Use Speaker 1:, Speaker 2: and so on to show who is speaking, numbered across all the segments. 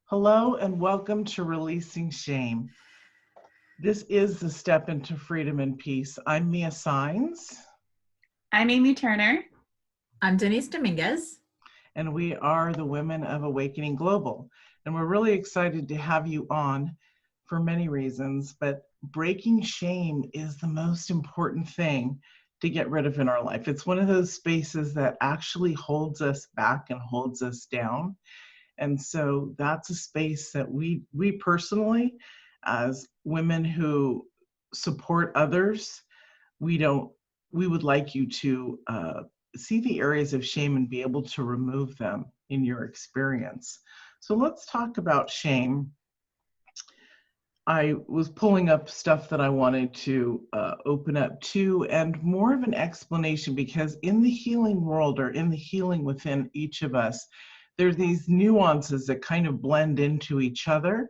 Speaker 1: Hello and welcome to Releasing Shame. This is the step into freedom and peace. I'm Mia Sines.
Speaker 2: I'm Amy Turner.
Speaker 3: I'm Denise Dominguez.
Speaker 1: And we are the Women of Awakening Global. And we're really excited to have you on for many reasons, but breaking shame is the most important thing to get rid of in our life. It's one of those spaces that actually holds us back and holds us down. And so that's a space that we personally, as women who support others, we would like you to see the areas of shame and be able to remove them in your experience. So let's talk about shame. I was pulling up stuff that I wanted to open up to, and more of an explanation, because in the healing world, or in the healing within each of us, there's these nuances that kind of blend into each other.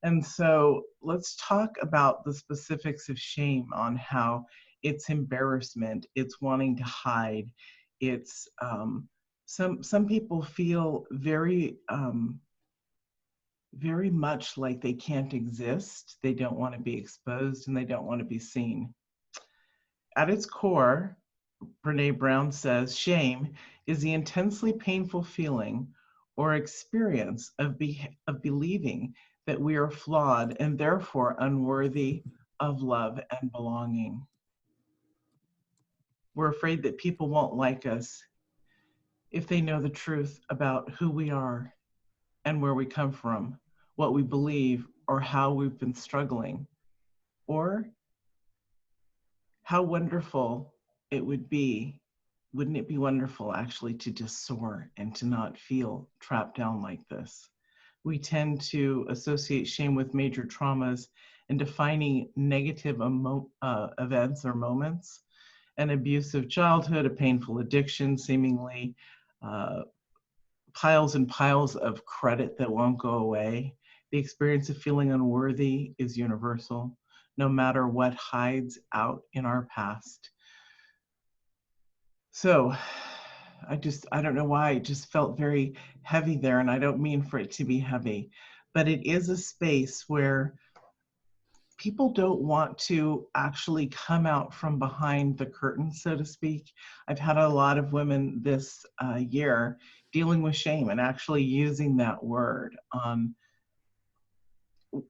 Speaker 1: And so let's talk about the specifics of shame, on how it's embarrassment, it's wanting to hide, it's some people feel very much like they can't exist. They don't want to be exposed and they don't want to be seen. At its core, Brene Brown says, shame is the intensely painful feeling or experience of believing that we are flawed and therefore unworthy of love and belonging. We're afraid that people won't like us if they know the truth about who we are and where we come from, what we believe, or how we've been struggling, or how wonderful it would be. Wouldn't it be wonderful actually to just soar and to not feel trapped down like this? We tend to associate shame with major traumas and defining negative events or moments, an abusive childhood, a painful addiction, seemingly piles and piles of credit that won't go away. The experience of feeling unworthy is universal, no matter what hides out in our past. So I don't know why, it just felt very heavy there, and I don't mean for it to be heavy, but it is a space where people don't want to actually come out from behind the curtain, so to speak. I've had a lot of women this year dealing with shame and actually using that word.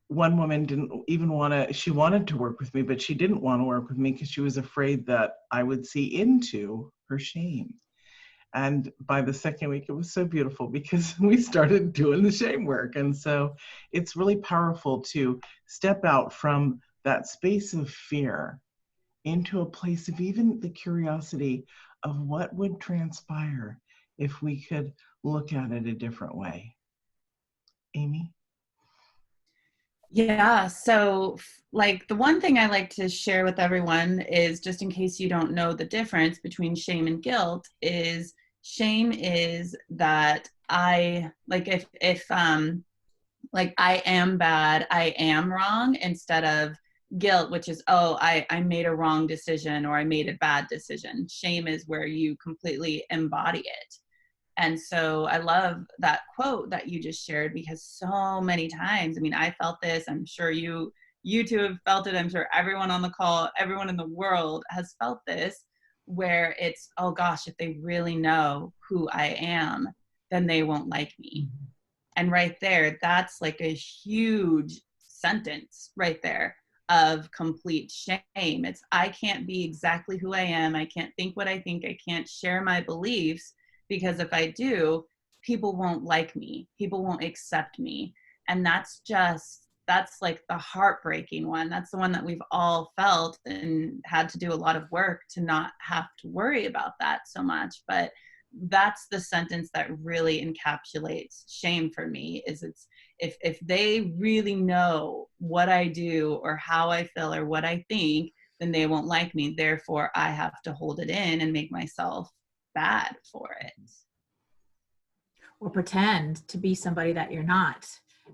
Speaker 1: One woman didn't even she wanted to work with me, but she didn't want to work with me because she was afraid that I would see into her shame. And by the second week, it was so beautiful because we started doing the shame work. And so it's really powerful to step out from that space of fear into a place of even the curiosity of what would transpire if we could look at it a different way. Amy?
Speaker 2: Yeah, so like the one thing I like to share with everyone is, just in case you don't know the difference between shame and guilt, is shame is that I like if like I am bad, I am wrong, instead of guilt, which is, oh, I made a wrong decision or I made a bad decision. Shame is where you completely embody it. And so I love that quote that you just shared, because so many times, I mean, I felt this, I'm sure you two have felt it, I'm sure everyone on the call, everyone in the world has felt this, where it's, oh gosh, if they really know who I am, then they won't like me. And right there, that's like a huge sentence right there of complete shame. It's, I can't be exactly who I am. I can't think what I think. I can't share my beliefs, because if I do, people won't like me. People won't accept me. And that's like the heartbreaking one. That's the one that we've all felt and had to do a lot of work to not have to worry about that so much. But that's the sentence that really encapsulates shame for me, is it's, if they really know what I do or how I feel or what I think, then they won't like me. Therefore, I have to hold it in and make myself bad for it.
Speaker 3: Or pretend to be somebody that you're not,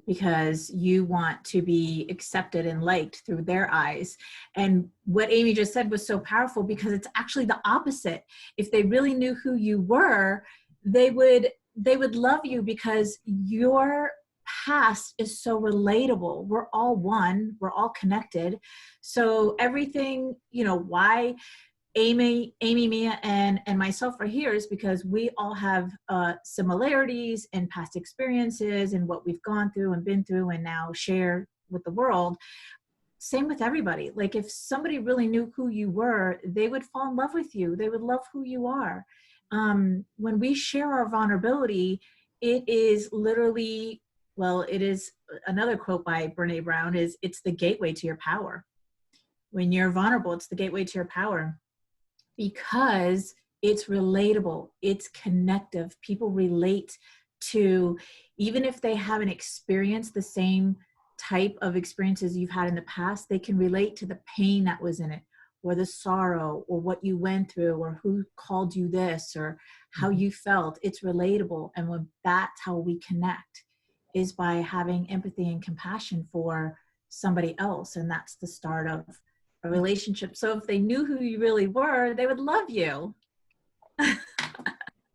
Speaker 3: because you want to be accepted and liked through their eyes. And what Amy just said was so powerful, because it's actually the opposite. If they really knew who you were, they would love you, because your past is so relatable. We're all one, we're all connected. So everything, why Amy, Mia, and myself are here is because we all have similarities in past experiences and what we've gone through and been through and now share with the world. Same with everybody. Like if somebody really knew who you were, they would fall in love with you. They would love who you are. When we share our vulnerability, it is literally, well, it is another quote by Brene Brown is, it's the gateway to your power. When you're vulnerable, it's the gateway to your power because it's relatable, it's connective. People relate to, even if they haven't experienced the same type of experiences you've had in the past, they can relate to the pain that was in it, or the sorrow, or what you went through, or who called you this, or how you felt. It's relatable. And when that's how we connect, is by having empathy and compassion for somebody else. And that's the start of a relationship. So if they knew who you really were, they would love you.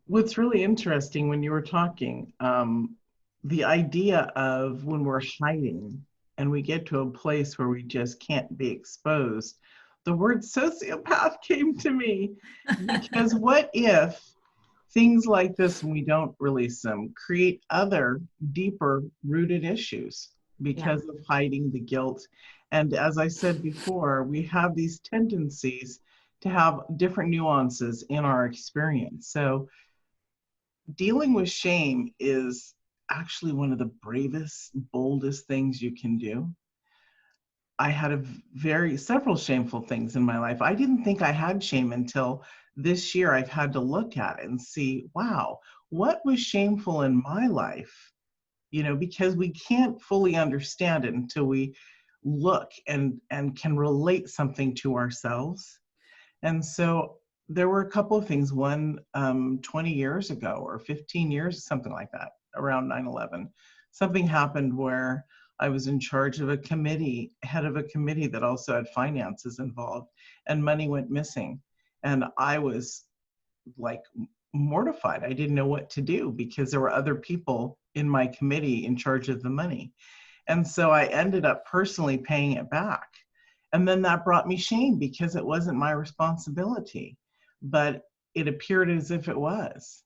Speaker 1: What's really interesting when you were talking, the idea of when we're hiding and we get to a place where we just can't be exposed, the word sociopath came to me. Because what if things like this, when we don't release them, create other deeper rooted issues because of hiding the guilt? And as I said before, we have these tendencies to have different nuances in our experience. So dealing with shame is actually one of the bravest, boldest things you can do. I had several shameful things in my life. I didn't think I had shame until this year. I've had to look at it and see, wow, what was shameful in my life? Because we can't fully understand it until we look and can relate something to ourselves. And so there were a couple of things. One, 20 years ago or 15 years, something like that, around 9/11, something happened where I was in charge of a committee, head of a committee that also had finances involved, and money went missing. And I was like mortified. I didn't know what to do because there were other people in my committee in charge of the money. And so I ended up personally paying it back. And then that brought me shame because it wasn't my responsibility, but it appeared as if it was.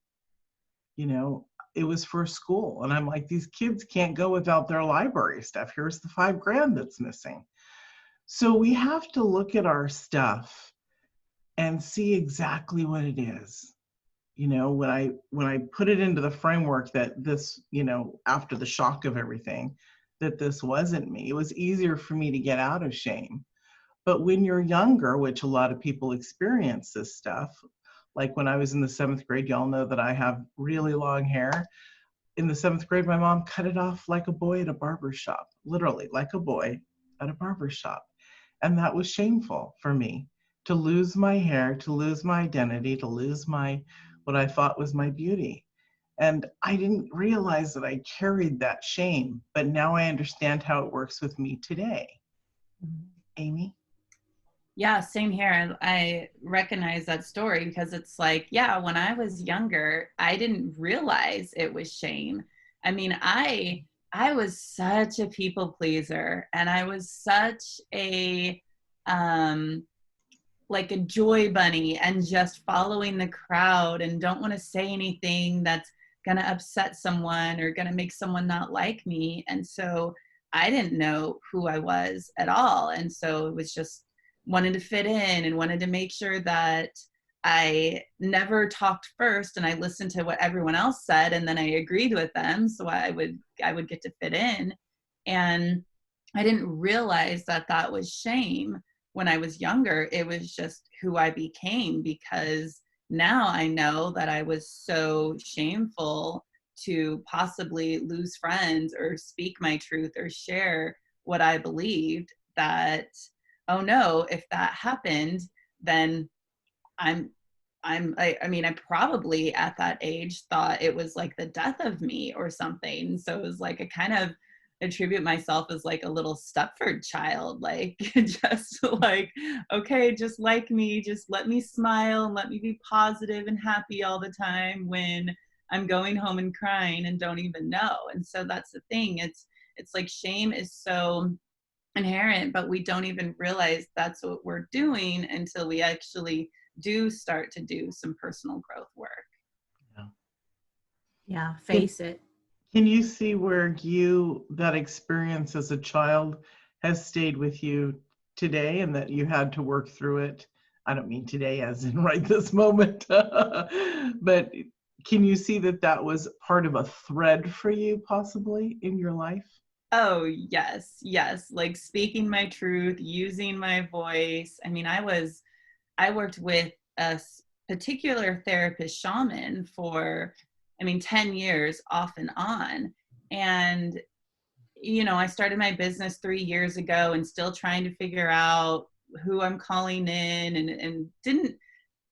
Speaker 1: It was for school. And I'm like, these kids can't go without their library stuff. Here's the $5,000 that's missing. So we have to look at our stuff and see exactly what it is. When I put it into the framework that this, after the shock of everything, that this wasn't me, it was easier for me to get out of shame. But when you're younger, which a lot of people experience this stuff, like when I was in the 7th grade, y'all know that I have really long hair. In the 7th grade, my mom cut it off like a boy at a barber shop, literally like a boy at a barber shop. And that was shameful for me, to lose my hair, to lose my identity, to lose what I thought was my beauty. And I didn't realize that I carried that shame, but now I understand how it works with me today. Amy?
Speaker 2: Yeah, same here. I recognize that story because it's like, yeah, when I was younger, I didn't realize it was shame. I mean, I was such a people pleaser, and I was such a like a joy bunny, and just following the crowd and don't want to say anything that's going to upset someone or going to make someone not like me. And so I didn't know who I was at all. And so it was just wanted to fit in and wanted to make sure that I never talked first and I listened to what everyone else said and then I agreed with them so I would get to fit in. And I didn't realize that that was shame when I was younger. It was just who I became, because now I know that I was so shameful to possibly lose friends or speak my truth or share what I believed, that oh no, if that happened, then I mean, I probably at that age thought it was like the death of me or something. So it was like I kind of attribute myself as like a little Stepford child, like just like, okay, just like me, just let me smile and let me be positive and happy all the time, when I'm going home and crying and don't even know. And so that's the thing. It's like shame is so inherent, but we don't even realize that's what we're doing until we actually do start to do some personal growth work.
Speaker 3: Yeah, face it.
Speaker 1: Can you see where that experience as a child has stayed with you today and that you had to work through it? I don't mean today as in right this moment, but can you see that was part of a thread for you possibly in your life?
Speaker 2: Oh, yes, yes. Like speaking my truth, using my voice. I mean, I worked with a particular therapist shaman for, 10 years off and on. And, I started my business 3 years ago and still trying to figure out who I'm calling in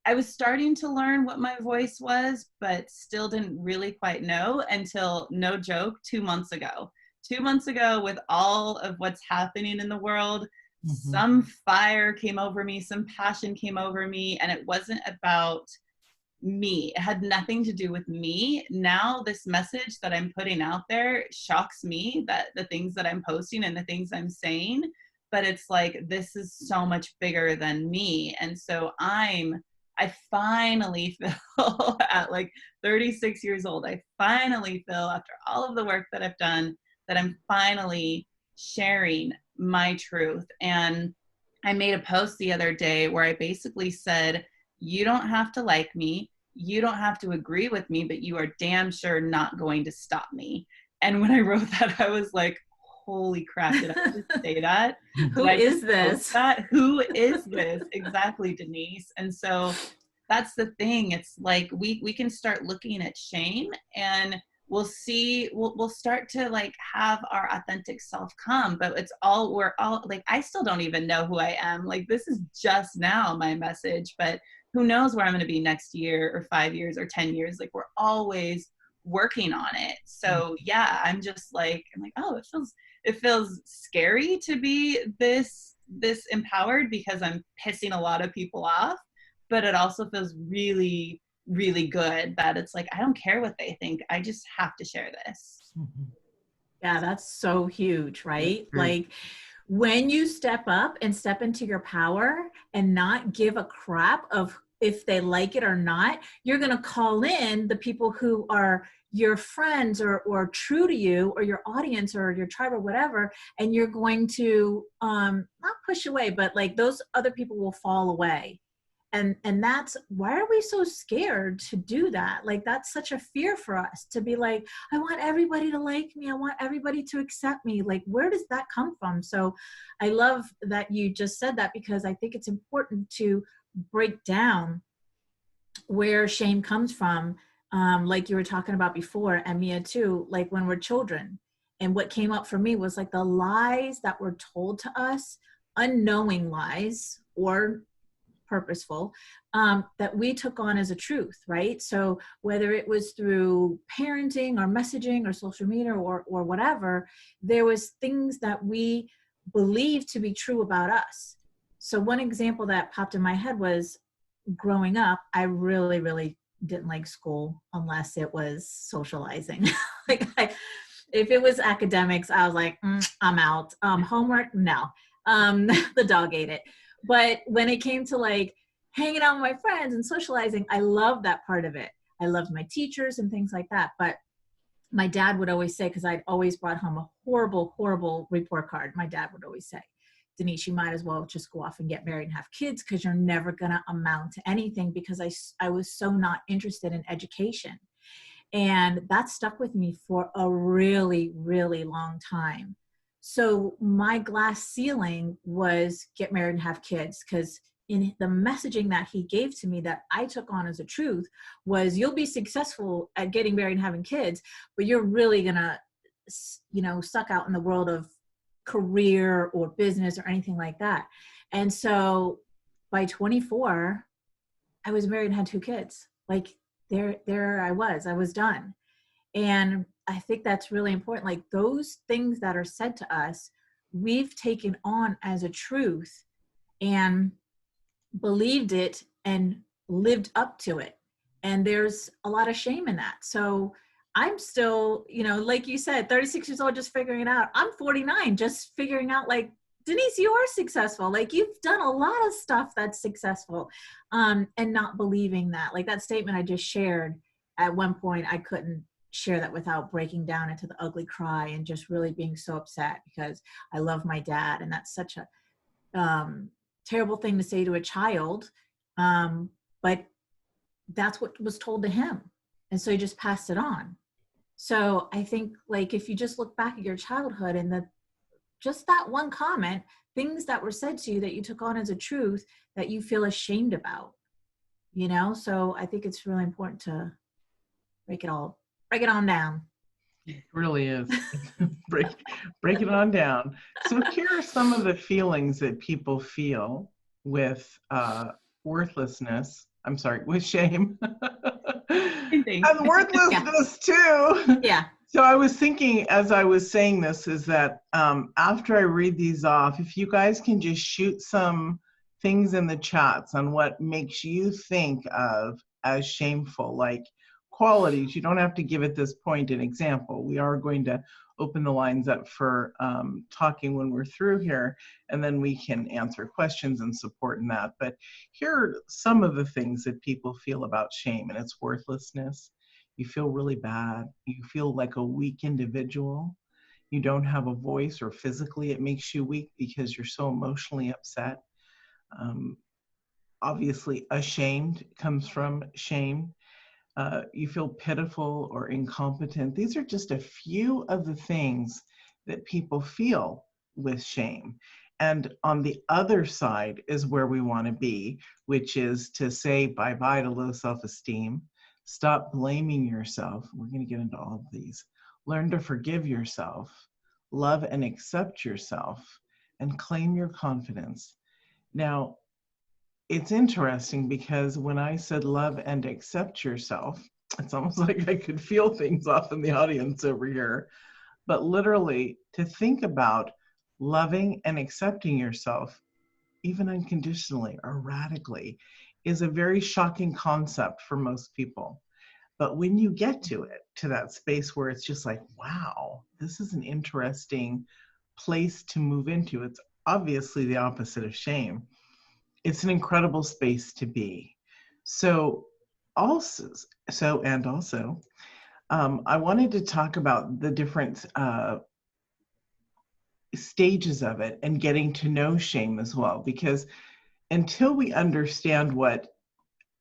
Speaker 2: I was starting to learn what my voice was, but still didn't really quite know until, no joke, 2 months ago. 2 months ago, with all of what's happening in the world, some fire came over me, some passion came over me, and it wasn't about me. It had nothing to do with me. Now this message that I'm putting out there shocks me, that the things that I'm posting and the things I'm saying, but it's like, this is so much bigger than me. And so I finally feel at like 36 years old, I finally feel, after all of the work that I've done, that I'm finally sharing my truth. And I made a post the other day where I basically said, you don't have to like me, you don't have to agree with me, but you are damn sure not going to stop me. And when I wrote that, I was like, holy crap, did I just say that?
Speaker 3: Who is this?
Speaker 2: Who is this? Exactly, Denise. And so that's the thing. It's like we can start looking at shame, and we'll start to like have our authentic self come, but we're all like, I still don't even know who I am. Like, this is just now my message, but who knows where I'm going to be next year or 5 years or 10 years. Like, we're always working on it. So yeah, I'm like, oh, it feels scary to be this empowered because I'm pissing a lot of people off, but it also feels really, really good that it's like, I don't care what they think, I just have to share this.
Speaker 3: Yeah, that's so huge, right? Like, when you step up and step into your power and not give a crap of if they like it or not, you're going to call in the people who are your friends or true to you, or your audience or your tribe or whatever, and you're going to not push away, but like those other people will fall away. And that's, why are we so scared to do that? Like, that's such a fear for us to be like, I want everybody to like me, I want everybody to accept me. Like, where does that come from? So I love that you just said that, because I think it's important to break down where shame comes from. Like you were talking about before, and Mia too, like when we're children. And what came up for me was like the lies that were told to us, unknowing lies or purposeful, that we took on as a truth, right? So whether it was through parenting or messaging or social media or whatever, there was things that we believed to be true about us. So one example that popped in my head was, growing up, I really, really didn't like school unless it was socializing. If it was academics, I was like, I'm out. Homework, no. The dog ate it. But when it came to like hanging out with my friends and socializing, I loved that part of it. I loved my teachers and things like that. But my dad would always say, because I'd always brought home a horrible, horrible report card, my dad would always say, Denise, you might as well just go off and get married and have kids, because you're never going to amount to anything, because I was so not interested in education. And that stuck with me for a really, really long time. So my glass ceiling was get married and have kids, because in the messaging that he gave to me that I took on as a truth was, you'll be successful at getting married and having kids, but you're really going to, suck out in the world of career or business or anything like that. And so by 24, I was married and had 2 kids. Like, there I was done. And I think that's really important. Like, those things that are said to us, we've taken on as a truth and believed it and lived up to it. And there's a lot of shame in that. So I'm still, like you said, 36 years old, just figuring it out. I'm 49, just figuring out, like, Denise, you are successful. Like, you've done a lot of stuff that's successful, and not believing that. Like that statement I just shared, at one point, I couldn't share that without breaking down into the ugly cry and just really being so upset, because I love my dad. And that's such a terrible thing to say to a child. But that's what was told to him. And so he just passed it on. So I think, like, if you just look back at your childhood and just that one comment, things that were said to you that you took on as a truth that you feel ashamed about, so I think it's really important to break it on down.
Speaker 1: It really is. break it on down. So here are some of the feelings that people feel with worthlessness. I'm sorry, with shame. And worthlessness too.
Speaker 3: Yeah.
Speaker 1: So I was thinking, as I was saying this, is that after I read these off, if you guys can just shoot some things in the chats on what makes you think of as shameful, like qualities. You don't have to give at this point an example. We are going to open the lines up for talking when we're through here, and then we can answer questions and support in that. But here are some of the things that people feel about shame, and it's worthlessness. You feel really bad. You feel like a weak individual. You don't have a voice, or physically it makes you weak because you're so emotionally upset. Obviously, ashamed comes from shame. You feel pitiful or incompetent. These are just a few of the things that people feel with shame. And on the other side is where we want to be, which is to say bye-bye to low self-esteem. Stop blaming yourself. We're going to get into all of these. Learn to forgive yourself. Love and accept yourself. And claim your confidence. Now, it's interesting because when I said love and accept yourself, it's almost like I could feel things off in the audience over here. But literally, to think about loving and accepting yourself, even unconditionally or radically, is a very shocking concept for most people. But when you get to it, to that space where it's just like, wow, this is an interesting place to move into. It's obviously the opposite of shame. It's an incredible space to be. So also, I wanted to talk about the different stages of it and getting to know shame as well, because until we understand what,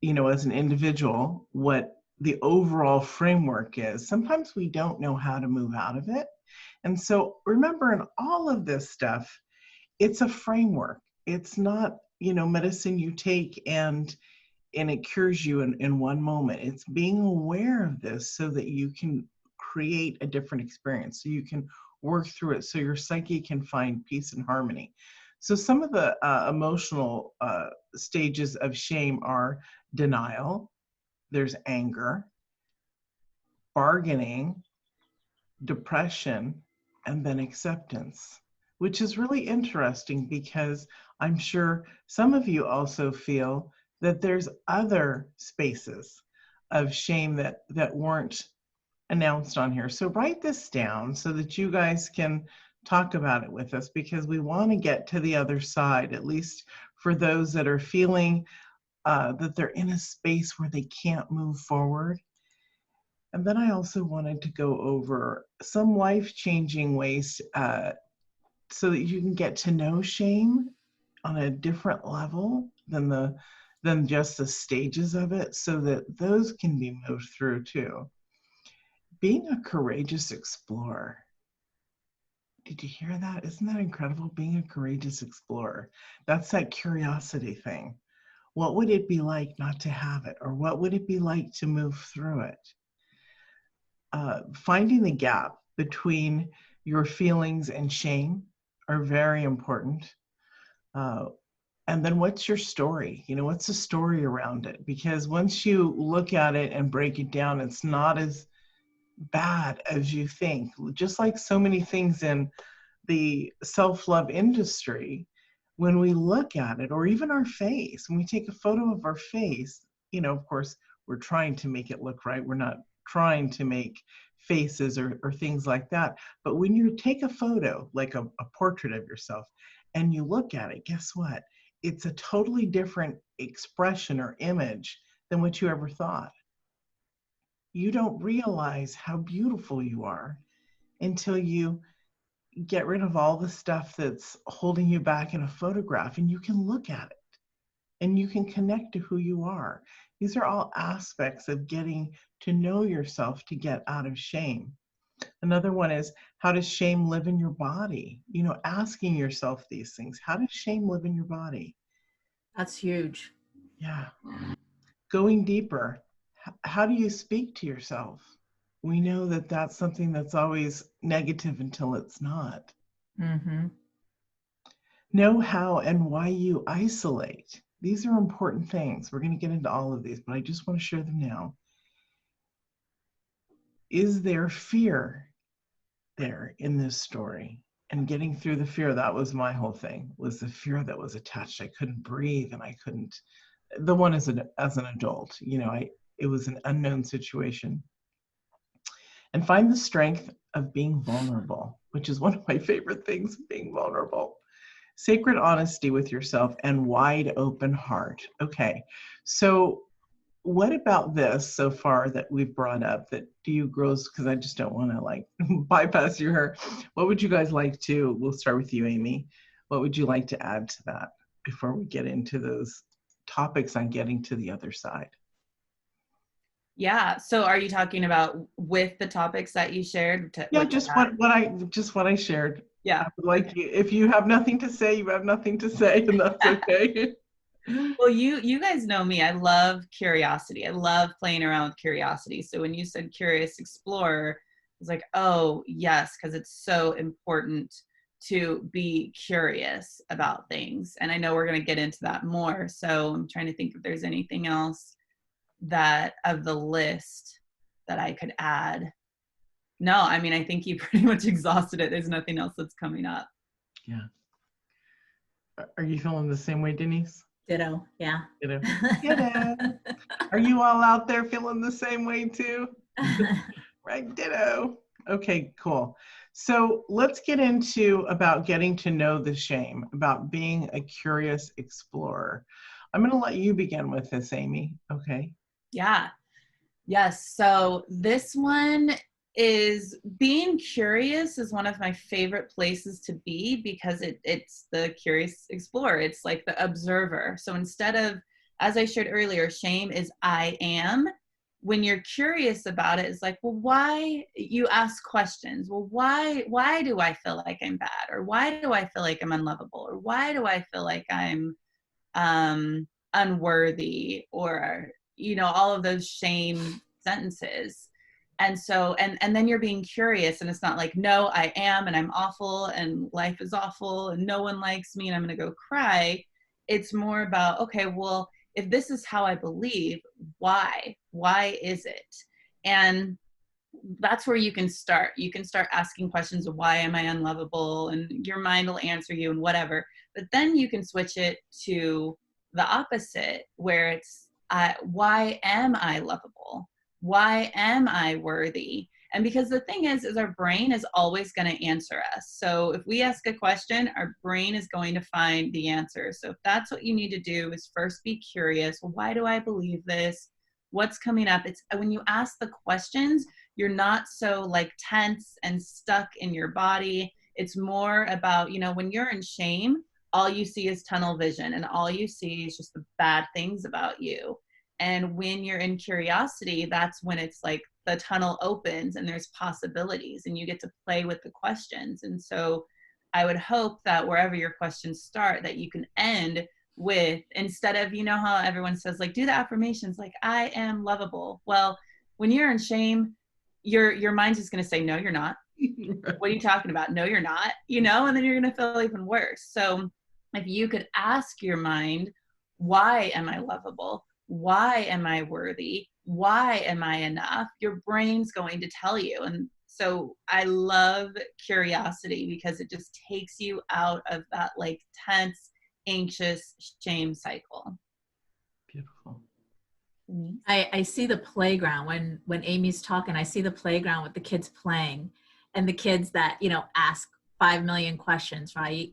Speaker 1: as an individual, what the overall framework is, sometimes we don't know how to move out of it. And so remember, in all of this stuff, it's a framework. It's not, medicine you take and it cures you in one moment. It's being aware of this so that you can create a different experience, so you can work through it, so your psyche can find peace and harmony. So some of the emotional stages of shame are denial, there's anger, bargaining, depression, and then acceptance, which is really interesting because I'm sure some of you also feel that there's other spaces of shame that weren't announced on here. So write this down so that you guys can talk about it with us, because we want to get to the other side, at least for those that are feeling that they're in a space where they can't move forward. And then I also wanted to go over some life-changing ways so that you can get to know shame on a different level than just the stages of it, so that those can be moved through too. Being a courageous explorer. Did you hear that? Isn't that incredible? Being a courageous explorer. That's that curiosity thing. What would it be like not to have it? Or what would it be like to move through it? Finding the gap between your feelings and shame are very important. And then what's your story? What's the story around it? Because once you look at it and break it down, it's not as bad as you think. Just like so many things in the self-love industry, when we look at it, or even our face, when we take a photo of our face, of course, we're trying to make it look right. We're not trying to make faces or things like that. But when you take a photo, like a portrait of yourself, and you look at it, guess what? It's a totally different expression or image than what you ever thought. You don't realize how beautiful you are until you get rid of all the stuff that's holding you back in a photograph, and you can look at it and you can connect to who you are. These are all aspects of getting to know yourself to get out of shame. Another one is, how does shame live in your body? You know, asking yourself these things. How does shame live in your body?
Speaker 3: That's huge.
Speaker 1: Yeah. Going deeper, how do you speak to yourself? We know that that's something that's always negative until it's not.
Speaker 3: Mm-hmm.
Speaker 1: Know how and why you isolate. These are important things. We're going to get into all of these, but I just want to share them now. Is there fear there in this story? And getting through the fear, that was my whole thing, was the fear that was attached. I couldn't breathe, and I couldn't, the one as an adult, you know, it was an unknown situation. And find the strength of being vulnerable, which is one of my favorite things, being vulnerable. Sacred honesty with yourself and wide open heart. Okay, so what about this so far that we've brought up that do you girls, because I just don't want to like bypass your, what would you guys like to, we'll start with you, Amy. What would you like to add to that before we get into those topics on getting to the other side?
Speaker 2: Yeah. So are you talking about with the topics that you shared?
Speaker 1: Yeah, just what I shared.
Speaker 2: Yeah.
Speaker 1: I would like you, if you have nothing to say, you have nothing to say, and that's okay.
Speaker 2: Well, you guys know me. I love curiosity. I love playing around with curiosity. So when you said curious explorer, I was like, oh yes, because it's so important to be curious about things. And I know we're going to get into that more. So I'm trying to think if there's anything else that of the list that I could add. No, I mean, I think you pretty much exhausted it. There's nothing else that's coming up.
Speaker 1: Yeah. Are you feeling the same way, Denise?
Speaker 3: Ditto. Yeah.
Speaker 1: Ditto. Ditto. Are you all out there feeling the same way too? Right, ditto. Okay, cool. So let's get into about getting to know the shame, about being a curious explorer. I'm going to let you begin with this, Amy. Okay.
Speaker 2: Yeah. Yes. So this one is being curious is one of my favorite places to be because it's the curious explorer. It's like the observer. So instead of, as I shared earlier, shame is I am. When you're curious about it, it's like, well, why you ask questions? Well, why do I feel like I'm bad? Or why do I feel like I'm unlovable? Or why do I feel like I'm unworthy? Or all of those shame sentences. And so and then you're being curious, and it's not like, no, I am, and I'm awful, and life is awful, and no one likes me, and I'm gonna go cry. It's more about, okay, well, if this is how I believe, why is it? And that's where you can start asking questions of, why am I unlovable? And your mind will answer you and whatever. But then you can switch it to the opposite, where it's, why am I lovable? Why am I worthy? And because the thing is our brain is always going to answer us. So if we ask a question, our brain is going to find the answer. So if that's what you need to do, is first be curious. Well, why do I believe this? What's coming up? It's when you ask the questions, you're not so like tense and stuck in your body. It's more about, when you're in shame, all you see is tunnel vision, and all you see is just the bad things about you. And when you're in curiosity, that's when it's like the tunnel opens and there's possibilities, and you get to play with the questions. And so I would hope that wherever your questions start, that you can end with, instead of, how everyone says, like, do the affirmations, like, I am lovable. Well, when you're in shame, your mind's just going to say, no, you're not. What are you talking about? No, you're not, and then you're going to feel even worse. So if you could ask your mind, why am I lovable? Why am I worthy? Why am I enough? Your brain's going to tell you. And so I love curiosity because it just takes you out of that like tense, anxious shame cycle.
Speaker 1: Beautiful.
Speaker 2: Denise?
Speaker 3: I see the playground when Amy's talking. I see the playground with the kids playing, and the kids that ask 5 million questions, right?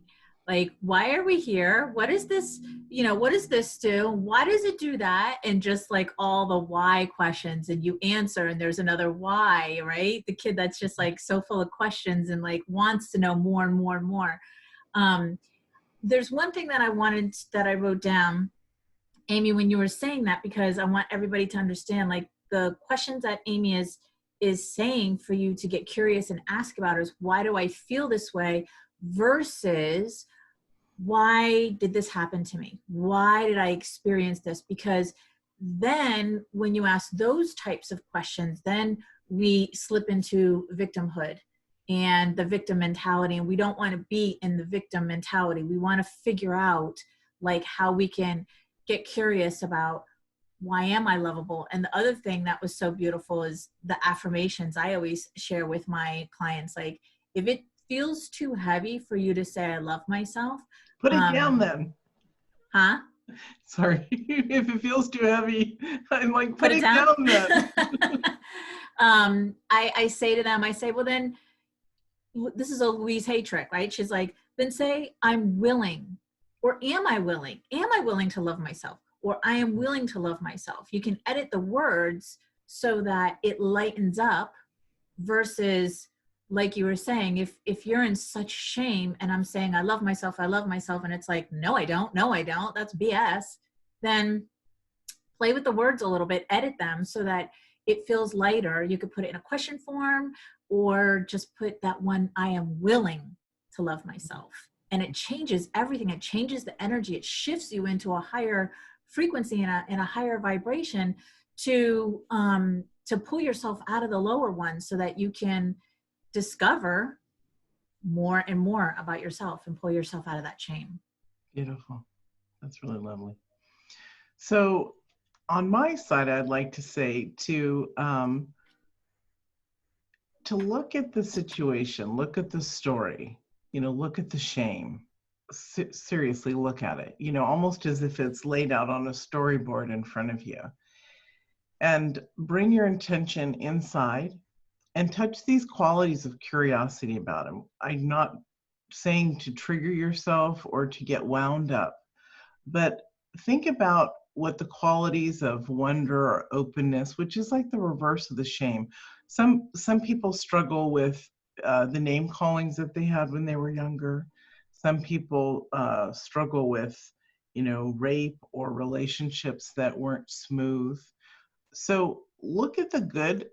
Speaker 3: Like, why are we here? What is this? What does this do? Why does it do that? And just like all the why questions, and you answer, and there's another why, right? The kid that's just like so full of questions and like wants to know more and more and more. There's one thing that I wrote down, Amy, when you were saying that, because I want everybody to understand, like, the questions that Amy is saying for you to get curious and ask about is, why do I feel this way, versus why did this happen to me? Why did I experience this? Because then when you ask those types of questions, then we slip into victimhood and the victim mentality. And we don't want to be in the victim mentality. We want to figure out like how we can get curious about, why am I lovable? And the other thing that was so beautiful is the affirmations I always share with my clients. Like, if it feels too heavy for you to say, I love myself.
Speaker 1: Put it down then.
Speaker 3: Huh?
Speaker 1: Sorry. If it feels too heavy, I'm like, put it down then.
Speaker 3: I say to them, I say, well, then this is a Louise Hay trick, right? She's like, then say, I'm willing, or am I willing? Am I willing to love myself? Or I am willing to love myself. You can edit the words so that it lightens up, versus, like you were saying, if you're in such shame and I'm saying, I love myself, and it's like, no, I don't, that's BS, then play with the words a little bit, edit them so that it feels lighter. You could put it in a question form, or just put that one, I am willing to love myself. And it changes everything. It changes the energy. It shifts you into a higher frequency and a higher vibration to pull yourself out of the lower one, so that you can discover more and more about yourself and pull yourself out of that chain.
Speaker 1: Beautiful. That's really lovely. So on my side, I'd like to say to look at the situation, look at the story, look at the shame. Seriously, look at it, almost as if it's laid out on a storyboard in front of you. And bring your intention inside and touch these qualities of curiosity about them. I'm not saying to trigger yourself or to get wound up, but think about what the qualities of wonder or openness, which is like the reverse of the shame. Some people struggle with the name callings that they had when they were younger. Some people struggle with, rape or relationships that weren't smooth. So look at the good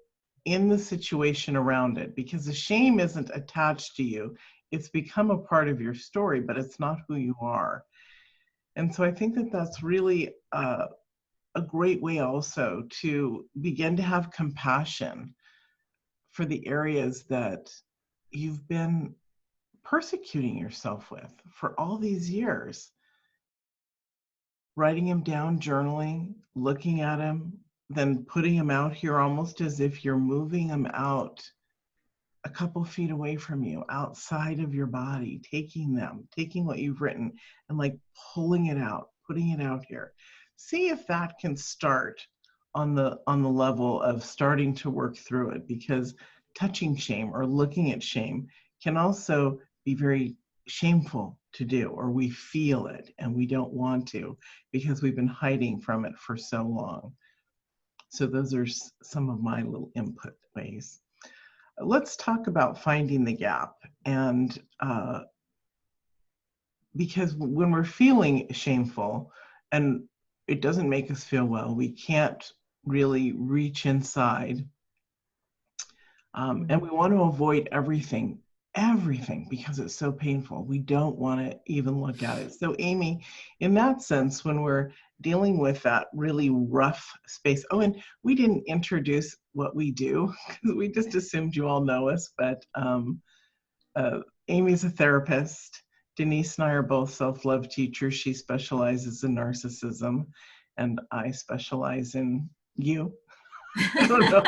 Speaker 1: in the situation around it, because the shame isn't attached to you. It's become a part of your story, but it's not who you are. And so I think that that's really a great way also to begin to have compassion for the areas that you've been persecuting yourself with for all these years. Writing them down, journaling, looking at them, then putting them out here almost as if you're moving them out a couple feet away from you, outside of your body, taking what you've written and like pulling it out, putting it out here. See if that can start on the level of starting to work through it, because touching shame or looking at shame can also be very shameful to do, or we feel it and we don't want to because we've been hiding from it for so long. So those are some of my little input ways. Let's talk about finding the gap. And because when we're feeling shameful and it doesn't make us feel well, we can't really reach inside. And we want to avoid everything because it's so painful. We don't want to even look at it. So Amy, in that sense, when we're dealing with that really rough space, oh, and we didn't introduce what we do because we just assumed you all know us, but Amy's a therapist. Denise and I are both self-love teachers. She specializes in narcissism and I specialize in you. I don't know.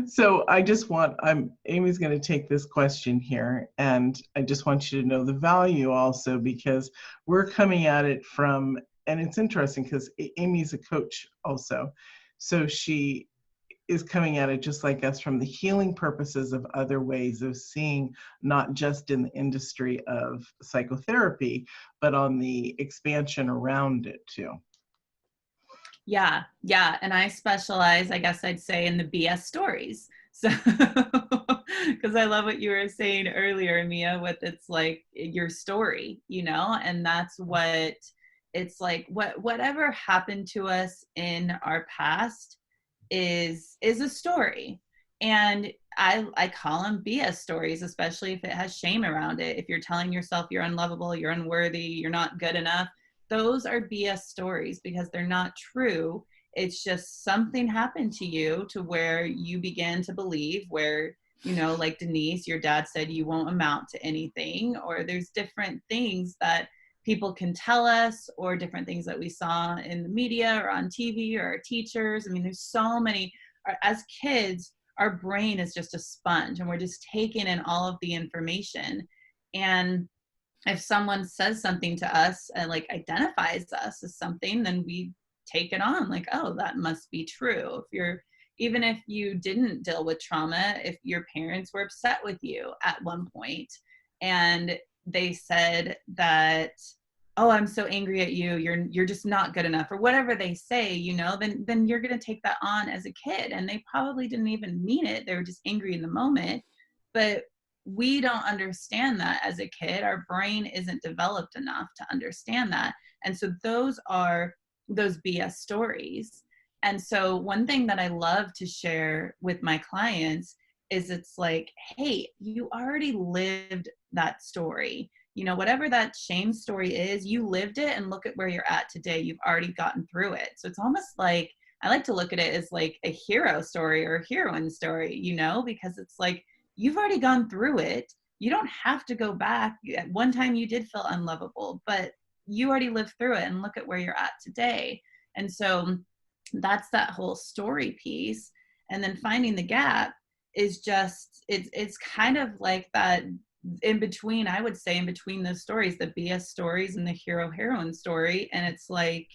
Speaker 1: So Amy's going to take this question here, and I just want you to know the value also, because we're coming at it from and it's interesting because Amy's a coach also. So she is coming at it just like us from the healing purposes of other ways of seeing, not just in the industry of psychotherapy, but on the expansion around it too.
Speaker 2: Yeah. And I specialize, I guess I'd say, in the BS stories. So, because I love what you were saying earlier, Mia, with it's like your story, and that's what it's like, whatever happened to us in our past is a story. And I call them BS stories, especially if it has shame around it. If you're telling yourself you're unlovable, you're unworthy, you're not good enough, those are BS stories because they're not true. It's just something happened to you to where you began to believe where, like Denise, your dad said you won't amount to anything, or there's different things that people can tell us, or different things that we saw in the media or on TV or our teachers. I mean, there's so many. As kids, our brain is just a sponge and we're just taking in all of the information. And if someone says something to us and like identifies us as something, then we take it on like, oh, that must be true. Even if you didn't deal with trauma, if your parents were upset with you at one point and they said that, oh, I'm so angry at you, you're just not good enough, or whatever they say, then you're going to take that on as a kid. And they probably didn't even mean it. They were just angry in the moment. But we don't understand that as a kid. Our brain isn't developed enough to understand that. And so those are those BS stories. And so one thing that I love to share with my clients is it's like, hey, you already lived that story. Whatever that shame story is, you lived it, and look at where you're at today. You've already gotten through it. So it's almost like, I like to look at it as like a hero story or a heroine story, because it's like, you've already gone through it. You don't have to go back. At one time you did feel unlovable, but you already lived through it, and look at where you're at today. And so that's that whole story piece. And then finding the gap is just, it's kind of like that in between, I would say, in between those stories, the BS stories and the hero heroine story. And it's like,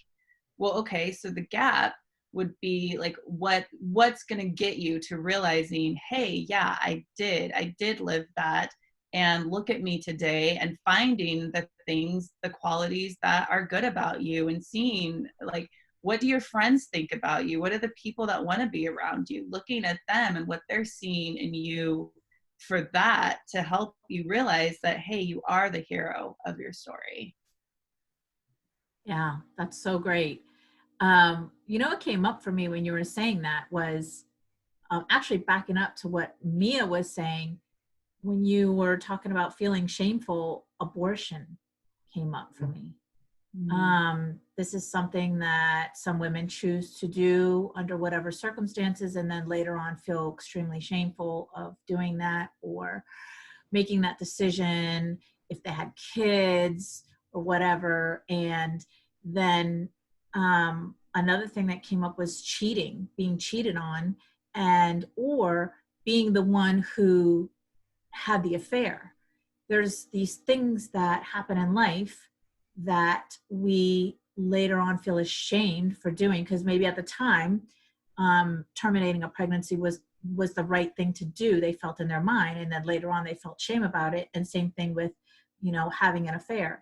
Speaker 2: well, okay, so the gap would be like, what's going to get you to realizing, hey, yeah, I did live that, and look at me today, and finding the things, the qualities that are good about you, and seeing like, what do your friends think about you? What are the people that want to be around you? Looking at them and what they're seeing in you for that to help you realize that, hey, you are the hero of your story.
Speaker 3: Yeah, that's so great. What came up for me when you were saying that was actually backing up to what Mia was saying. When you were talking about feeling shameful, abortion came up for me. This is something that some women choose to do under whatever circumstances, and then later on feel extremely shameful of doing that or making that decision if they had kids or whatever. And then another thing that came up was cheating, being cheated on, and or being the one who had the affair. There's these things that happen in life that we later on feel ashamed for doing, because maybe at the time terminating a pregnancy was the right thing to do. They felt in their mind, and then later on they felt shame about it. And same thing with having an affair.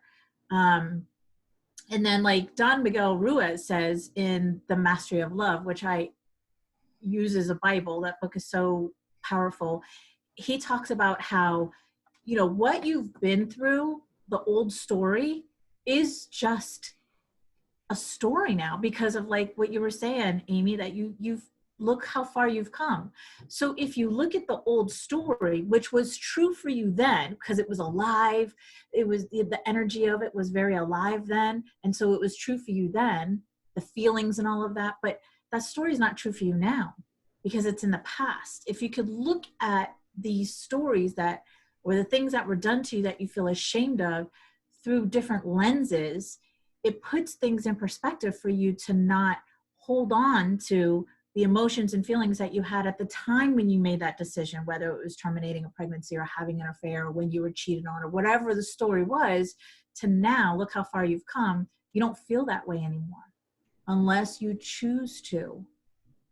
Speaker 3: And then like Don Miguel Ruiz says in The Mastery of Love, which I use as a Bible, that book is so powerful. He talks about how what you've been through, the old story, is just a story now because of like what you were saying, Amy, that you've look how far you've come. So if you look at the old story, which was true for you then because it was alive, it was the energy of it was very alive then, and so it was true for you then, the feelings and all of that, but that story is not true for you now because it's in the past. If you could look at these stories that or the things that were done to you that you feel ashamed of through different lenses, it puts things in perspective for you to not hold on to the emotions and feelings that you had at the time when you made that decision, whether it was terminating a pregnancy or having an affair or when you were cheated on or whatever the story was, to now look how far you've come. You don't feel that way anymore unless you choose to.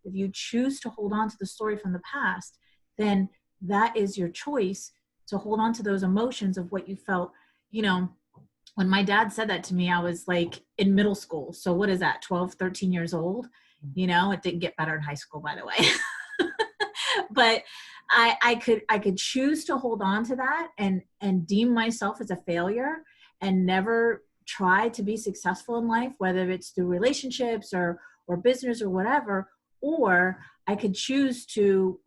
Speaker 3: If you choose to hold on to the story from the past, then that is your choice to hold on to those emotions of what you felt. You know, when my dad said that to me, I was like in middle school. So what is that, 12, 13 years old? You know, it didn't get better in high school, by the way. But I could choose to hold on to that and deem myself as a failure and never try to be successful in life, whether it's through relationships or business or whatever. Or I could choose to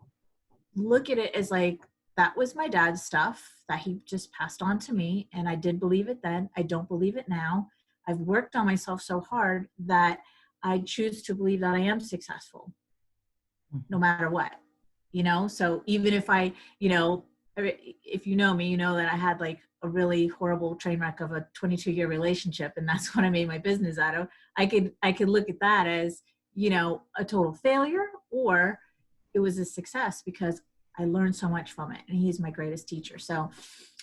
Speaker 3: look at it as like, that was my dad's stuff that he just passed on to me. And I did believe it then. I don't believe it now. I've worked on myself so hard that I choose to believe that I am successful no matter what, you know? So even if I, you know, if you know me, you know that I had like a really horrible train wreck of a 22-year relationship, and that's what I made my business out of. I could look at that as, you know, a total failure, or it was a success because I learned so much from it, and he's my greatest teacher. So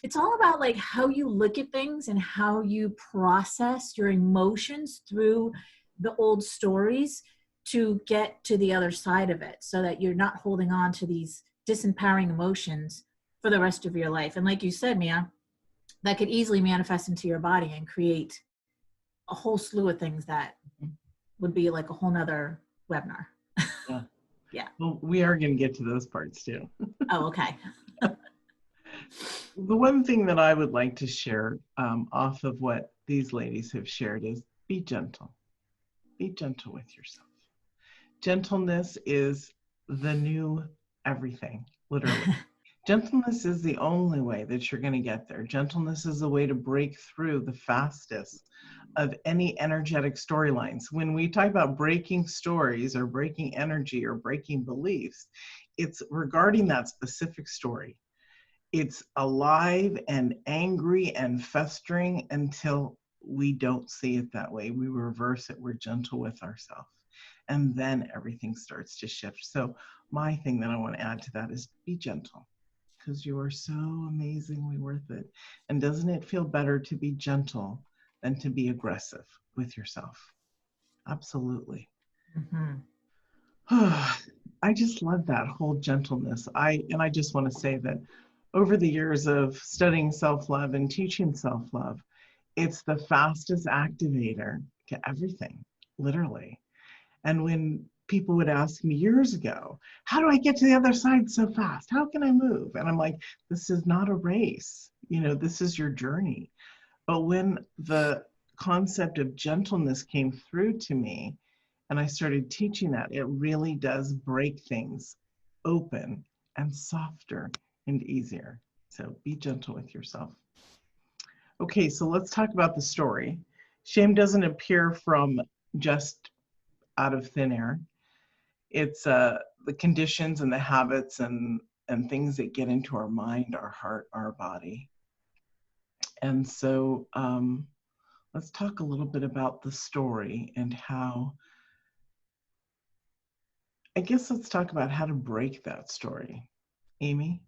Speaker 3: it's all about like how you look at things and how you process your emotions through the old stories to get to the other side of it, so that you're not holding on to these disempowering emotions for the rest of your life. And like you said, Mia, that could easily manifest into your body and create a whole slew of things that would be like a whole nother webinar.
Speaker 1: Yeah.
Speaker 3: Yeah.
Speaker 1: Well, we are going to get to those parts too.
Speaker 3: Oh, okay.
Speaker 1: The one thing that I would like to share off of what these ladies have shared is be gentle. Be gentle with yourself. Gentleness is the new everything, literally. Gentleness is the only way that you're going to get there. Gentleness is the way to break through the fastest of any energetic storylines. When we talk about breaking stories or breaking energy or breaking beliefs, it's regarding that specific story. It's alive and angry and festering until we don't see it that way. We reverse it. We're gentle with ourselves. And then everything starts to shift. So my thing that I want to add to that is be gentle, because you are so amazingly worth it. And doesn't it feel better to be gentle than to be aggressive with yourself? Absolutely.
Speaker 3: Mm-hmm.
Speaker 1: I just love that whole gentleness. I just want to say that over the years of studying self-love and teaching self-love, it's the fastest activator to everything, literally. And when people would ask me years ago, how do I get to the other side so fast? How can I move? And I'm like, this is not a race. You know, this is your journey. But when the concept of gentleness came through to me and I started teaching that, it really does break things open and softer and easier. So be gentle with yourself. Okay, so let's talk about the story. Shame doesn't appear from just out of thin air. It's the conditions and the habits and things that get into our mind, our heart, our body. And so let's talk a little bit about the story and how, I guess let's talk about how to break that story. Amy?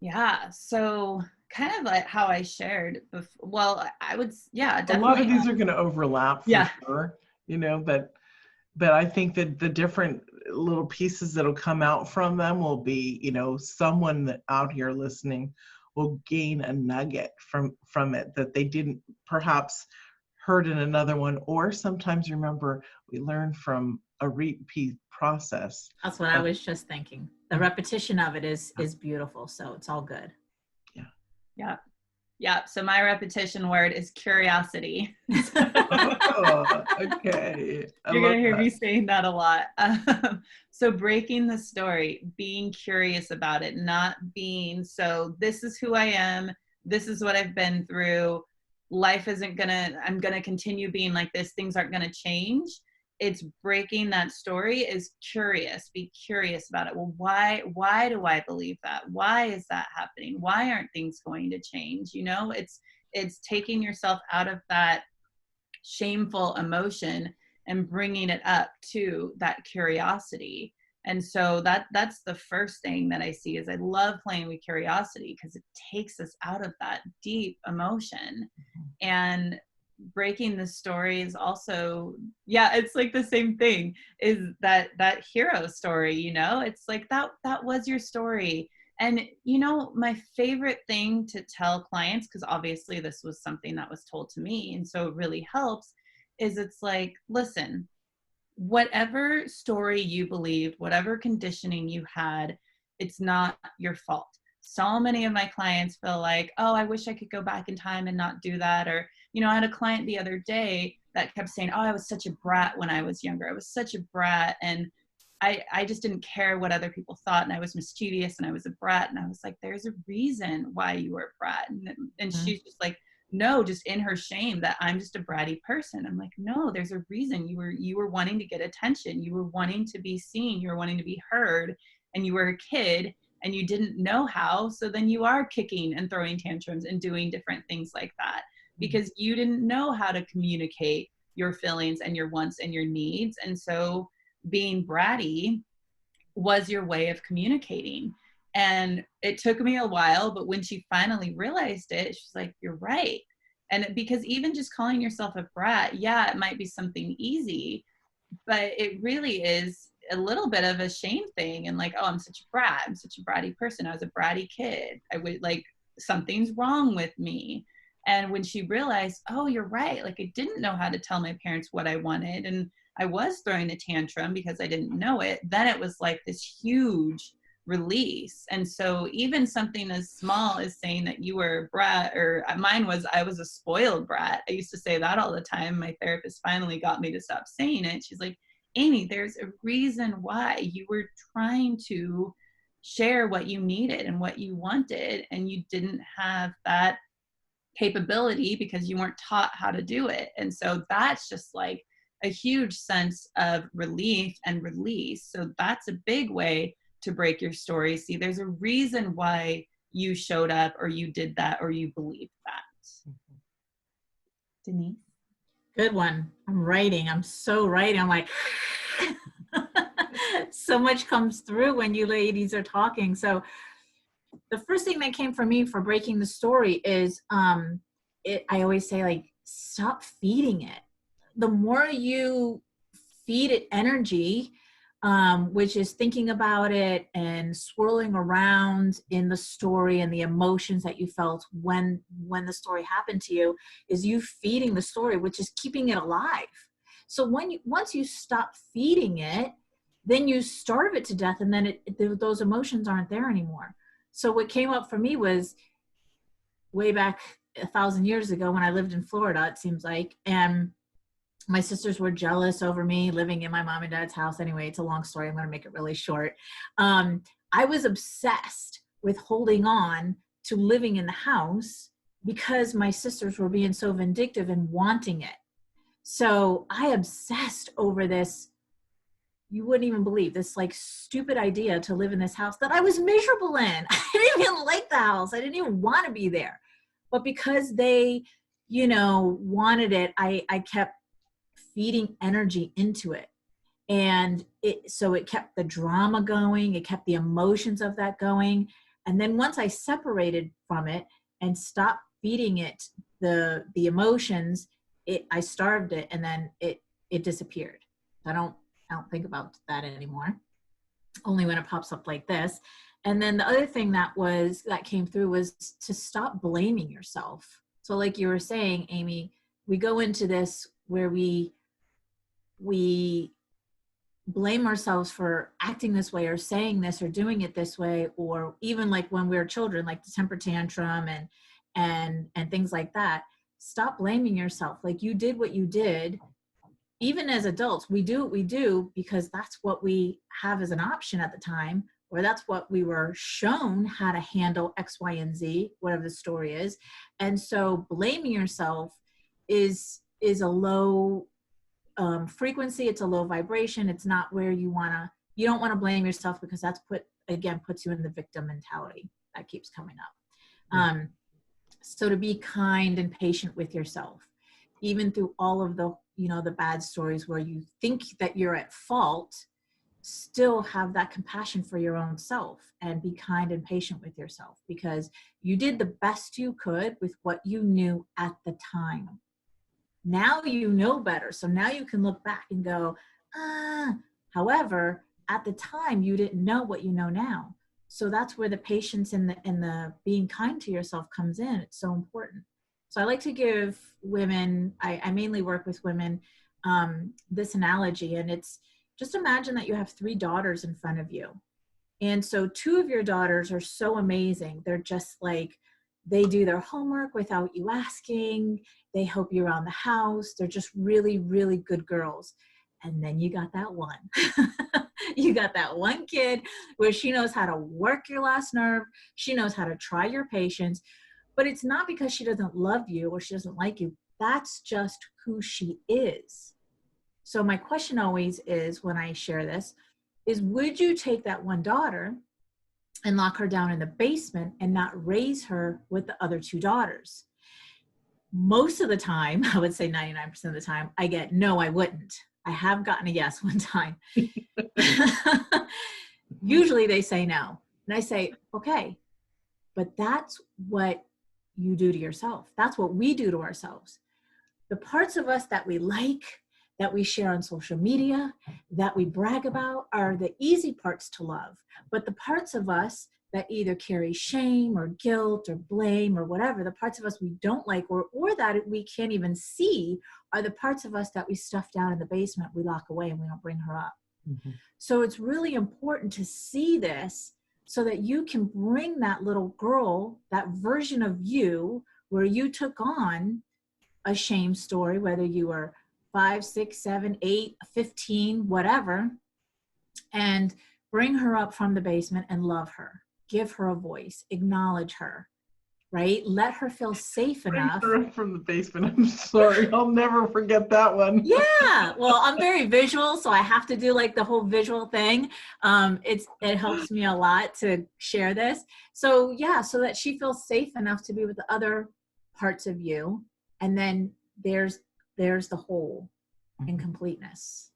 Speaker 2: Yeah, so kind of like how I shared before. Well, I would, yeah, definitely.
Speaker 1: A lot of these are going to overlap for
Speaker 2: Yeah.
Speaker 1: sure, you know, but I think that the different little pieces that'll come out from them will be, you know, someone that out here listening will gain a nugget from it that they didn't perhaps heard in another one, or sometimes remember we learn from a repeat process.
Speaker 3: That's what I was just thinking. The repetition of it is beautiful. So it's all good.
Speaker 1: Yeah.
Speaker 2: Yeah. Yeah. So my repetition word is curiosity.
Speaker 1: Oh, okay.
Speaker 2: You're going to hear me saying that a lot. So breaking the story, being curious about it, not being, so this is who I am. This is what I've been through. Life isn't I'm going to continue being like this. Things aren't going to change. It's breaking that story is curious. Be curious about it. Well, why do I believe that? Why is that happening? Why aren't things going to change? You know, it's taking yourself out of that shameful emotion and bringing it up to that curiosity. And so that's the first thing that I see is I love playing with curiosity because it takes us out of that deep emotion. And breaking the story is also, yeah, it's like the same thing, is that hero story, you know, it's like that was your story. And you know, my favorite thing to tell clients, because obviously this was something that was told to me and so it really helps, is it's like, listen, whatever story you believed, whatever conditioning you had, it's not your fault. So many of my clients feel like, oh, I wish I could go back in time and not do that. Or, you know, I had a client the other day that kept saying, oh, I was such a brat when I was younger. I was such a brat. And I just didn't care what other people thought. And I was mischievous and I was a brat. And I was like, there's a reason why you were a brat. And she's just like, no, just in her shame that I'm just a bratty person. I'm like, no, there's a reason. You were wanting to get attention. You were wanting to be seen. You were wanting to be heard. And you were a kid and you didn't know how. So then you are kicking and throwing tantrums and doing different things like that because you didn't know how to communicate your feelings and your wants and your needs. And so being bratty was your way of communicating. And it took me a while, but when she finally realized it, she's like, you're right. And because even just calling yourself a brat, yeah, it might be something easy, but it really is a little bit of a shame thing. And like, oh, I'm such a brat. I'm such a bratty person. I was a bratty kid. I would like, something's wrong with me. And when she realized, oh, you're right. Like I didn't know how to tell my parents what I wanted. And I was throwing a tantrum because I didn't know it. Then it was like this huge release. And so even something as small as saying that you were a brat, or mine was, I was a spoiled brat. I used to say that all the time. My therapist finally got me to stop saying it. She's like, Amy, there's a reason why you were trying to share what you needed and what you wanted, and you didn't have that capability because you weren't taught how to do it. And so that's just like a huge sense of relief and release. So that's a big way to break your story. See, there's a reason why you showed up or you did that or you believed that. Denise?
Speaker 3: Good one. I'm writing. I'm so writing. I'm like, so much comes through when you ladies are talking. So the first thing that came for me for breaking the story is I always say, like, stop feeding it. The more you feed it energy, which is thinking about it and swirling around in the story and the emotions that you felt when the story happened to you, is you feeding the story, which is keeping it alive. So once you stop feeding it, then you starve it to death, and then those emotions aren't there anymore. So what came up for me was way back 1,000 years ago when I lived in Florida, it seems like, and my sisters were jealous over me living in my mom and dad's house. Anyway, it's a long story. I'm going to make it really short. I was obsessed with holding on to living in the house because my sisters were being so vindictive and wanting it. So I obsessed over this. You wouldn't even believe this, like, stupid idea to live in this house that I was miserable in. I didn't even like the house. I didn't even want to be there. But because they, wanted it, I kept feeding energy into it. And so it kept the drama going. It kept the emotions of that going. And then once I separated from it and stopped feeding it the emotions, I starved it, and then it disappeared. I don't think about that anymore, only when it pops up like this. And then the other thing that came through was to stop blaming yourself. So like you were saying, Amy, we go into this where we blame ourselves for acting this way or saying this or doing it this way, or even like when we were children, like the temper tantrum and things like that. Stop blaming yourself. Like, you did what you did. Even as adults, we do what we do because that's what we have as an option at the time, or that's what we were shown how to handle X, Y, and Z, whatever the story is. And so blaming yourself is a low frequency. It's a low vibration. It's not where you don't want to blame yourself, because that's puts you in the victim mentality that keeps coming up. So to be kind and patient with yourself, even through all of the bad stories where you think that you're at fault, still have that compassion for your own self and be kind and patient with yourself, because you did the best you could with what you knew at the time. Now you know better. So now you can look back and go, however, at the time you didn't know what you know now. So that's where the patience and the being kind to yourself comes in. It's so important. So I like to give women, I mainly work with women, this analogy, and it's just imagine that you have 3 daughters in front of you. And so 2 of your daughters are so amazing. They're just like, they do their homework without you asking. They help you around the house. They're just really, really good girls. And then you got that one. You got that one kid where she knows how to work your last nerve. She knows how to try your patience. But it's not because she doesn't love you or she doesn't like you. That's just who she is. So my question always is, when I share this, is would you take that one daughter and lock her down in the basement and not raise her with the other 2 daughters? Most of the time, I would say 99% of the time, I get, no, I wouldn't. I have gotten a yes one time. Usually they say no. And I say, okay, but that's what you do to yourself. That's what we do to ourselves. The parts of us that we like, that we share on social media, that we brag about, are the easy parts to love. But the parts of us that either carry shame or guilt or blame or whatever, the parts of us we don't like or that we can't even see, are the parts of us that we stuff down in the basement, we lock away, and we don't bring her up. Mm-hmm. So it's really important to see this so that you can bring that little girl, that version of you where you took on a shame story, whether you were 5, 6, 7, 8, 15, whatever, and bring her up from the basement and love her. Give her a voice, acknowledge her, right? Let her feel safe enough.
Speaker 1: Bring her up from the basement. I'm sorry, I'll never forget that one.
Speaker 3: Yeah, well, I'm very visual, so I have to do like the whole visual thing. It helps me a lot to share this. So yeah, so that she feels safe enough to be with the other parts of you, and then there's the whole and completeness.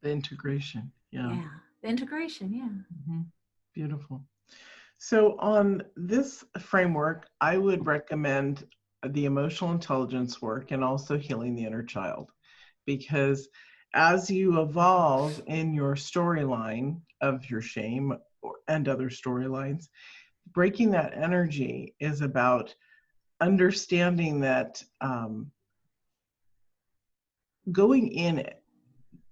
Speaker 1: The integration. Yeah.
Speaker 3: The integration. Yeah.
Speaker 1: Mm-hmm. Beautiful. So on this framework, I would recommend the emotional intelligence work and also healing the inner child, because as you evolve in your storyline of your shame and other storylines, breaking that energy is about understanding that going in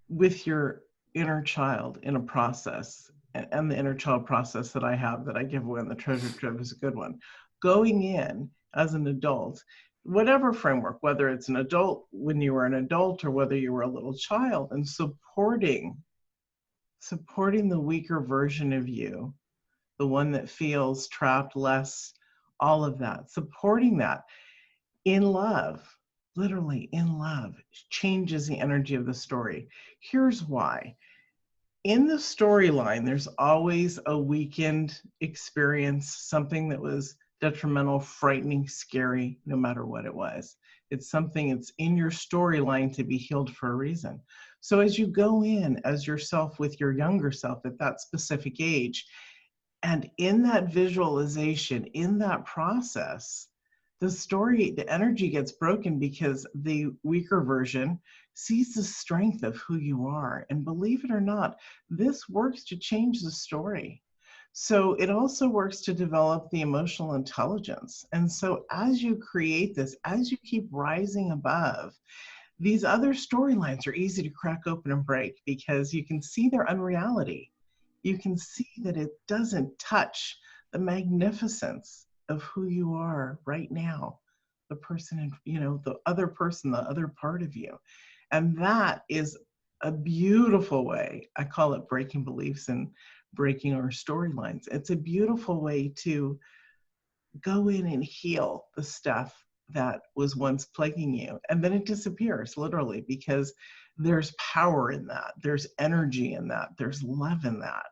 Speaker 1: with your inner child in a process, and the inner child process that I have that I give away on the treasure trip is a good one. Going in as an adult, whatever framework, whether it's an adult when you were an adult or whether you were a little child, and supporting the weaker version of you, the one that feels trapped, less, all of that, supporting that in love, literally in love, changes the energy of the story. Here's why. In the storyline, there's always a weakened experience, something that was detrimental, frightening, scary, no matter what it was. It's something that's in your storyline to be healed for a reason. So as you go in as yourself with your younger self at that specific age, and in that visualization, in that process, the energy gets broken because the weaker version sees the strength of who you are. And believe it or not, this works to change the story. So it also works to develop the emotional intelligence. And so as you create this, as you keep rising above, these other storylines are easy to crack open and break because you can see their unreality. You can see that it doesn't touch the magnificence of who you are right now, the person, the other person, the other part of you. And that is a beautiful way. I call it breaking beliefs and breaking our storylines. It's a beautiful way to go in and heal the stuff that was once plaguing you. And then it disappears, literally, because there's power in that. There's energy in that. There's love in that.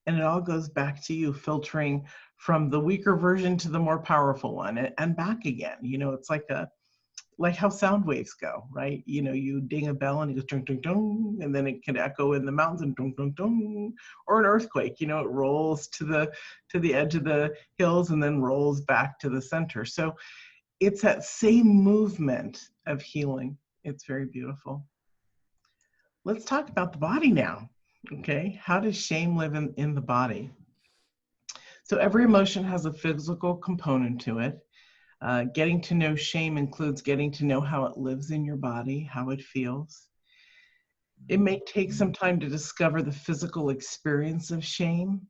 Speaker 1: And it all goes back to you filtering from the weaker version to the more powerful one and back again. It's like how sound waves go, right? You ding a bell and it goes ding, ding, ding, and then it can echo in the mountains and ding, ding, ding, or an earthquake, it rolls to the edge of the hills and then rolls back to the center. So it's that same movement of healing. It's very beautiful. Let's talk about the body now. Okay, how does shame live in the body? So every emotion has a physical component to it. Getting to know shame includes getting to know how it lives in your body, how it feels. It may take some time to discover the physical experience of shame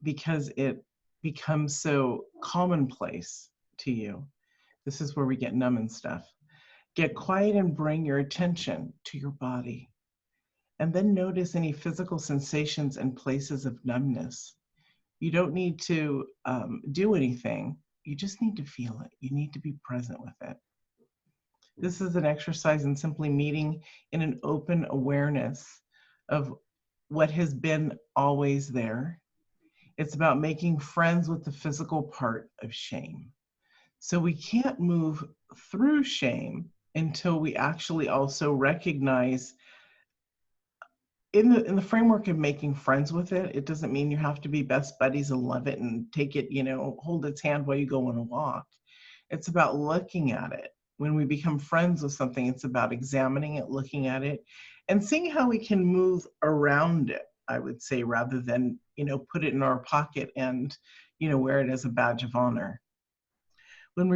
Speaker 1: because it becomes so commonplace to you. This is where we get numb and stuff. Get quiet and bring your attention to your body. And then notice any physical sensations and places of numbness. You don't need to do anything. You just need to feel it. You need to be present with it. This is an exercise in simply meeting in an open awareness of what has been always there. It's about making friends with the physical part of shame. So we can't move through shame until we actually also recognize in the framework of making friends with it. It doesn't mean you have to be best buddies and love it and take it, hold its hand while you go on a walk. It's about looking at it. When we become friends with something, it's about examining it, looking at it, and seeing how we can move around it, I would say, rather than, put it in our pocket and, wear it as a badge of honor. When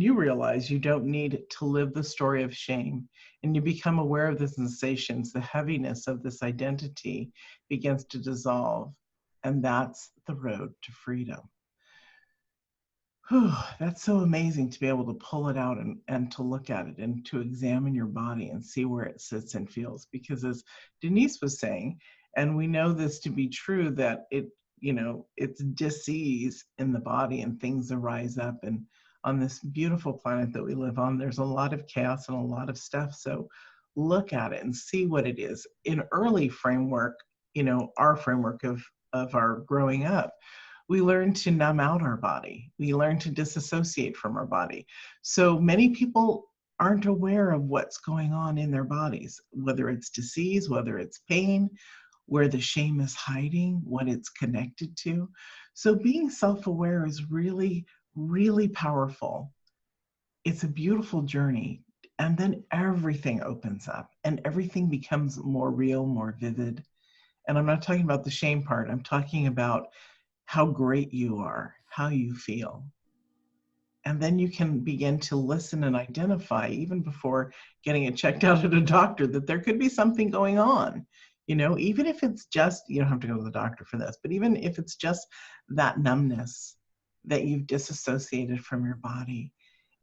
Speaker 1: you realize you don't need to live the story of shame and you become aware of the sensations, the heaviness of this identity begins to dissolve. And that's the road to freedom. Whew, that's so amazing to be able to pull it out and to look at it and to examine your body and see where it sits and feels. Because as Denise was saying, and we know this to be true, that it's dis-ease in the body and things arise up. And on this beautiful planet that we live on, there's a lot of chaos and a lot of stuff. So look at it and see what it is. In early framework, our framework of our growing up, we learn to numb out our body. We learn to disassociate from our body. So many people aren't aware of what's going on in their bodies, whether it's disease, whether it's pain, where the shame is hiding, what it's connected to. So being self-aware is really, really powerful. It's a beautiful journey. And then everything opens up and everything becomes more real, more vivid. And I'm not talking about the shame part. I'm talking about how great you are, how you feel. And then you can begin to listen and identify, even before getting it checked out at a doctor, that there could be something going on. Even if it's just, you don't have to go to the doctor for this, but even if it's just that numbness that you've disassociated from your body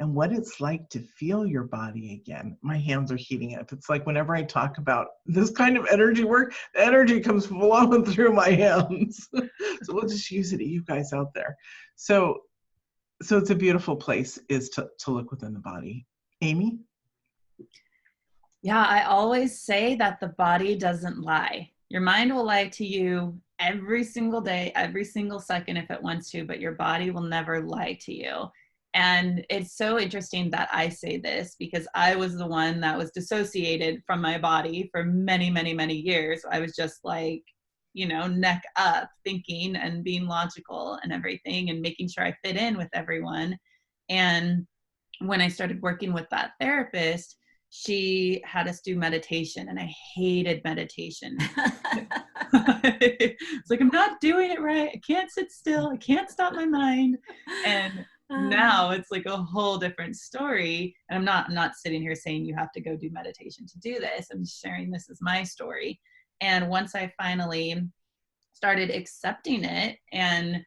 Speaker 1: and what it's like to feel your body again. My hands are heating up. It's like whenever I talk about this kind of energy work, the energy comes flowing through my hands. So we'll just use it at you guys out there. So it's a beautiful place is to look within the body. Amy?
Speaker 2: Yeah, I always say that the body doesn't lie. Your mind will lie to you every single day, every single second if it wants to, but your body will never lie to you. And it's so interesting that I say this because I was the one that was dissociated from my body for many, many, many years. I was just like, neck up, thinking and being logical and everything and making sure I fit in with everyone. And when I started working with that therapist, she had us do meditation, and I hated meditation. It's like, I'm not doing it right. I can't sit still. I can't stop my mind. And now it's like a whole different story. And I'm not sitting here saying you have to go do meditation to do this. I'm sharing this as my story. And once I finally started accepting it and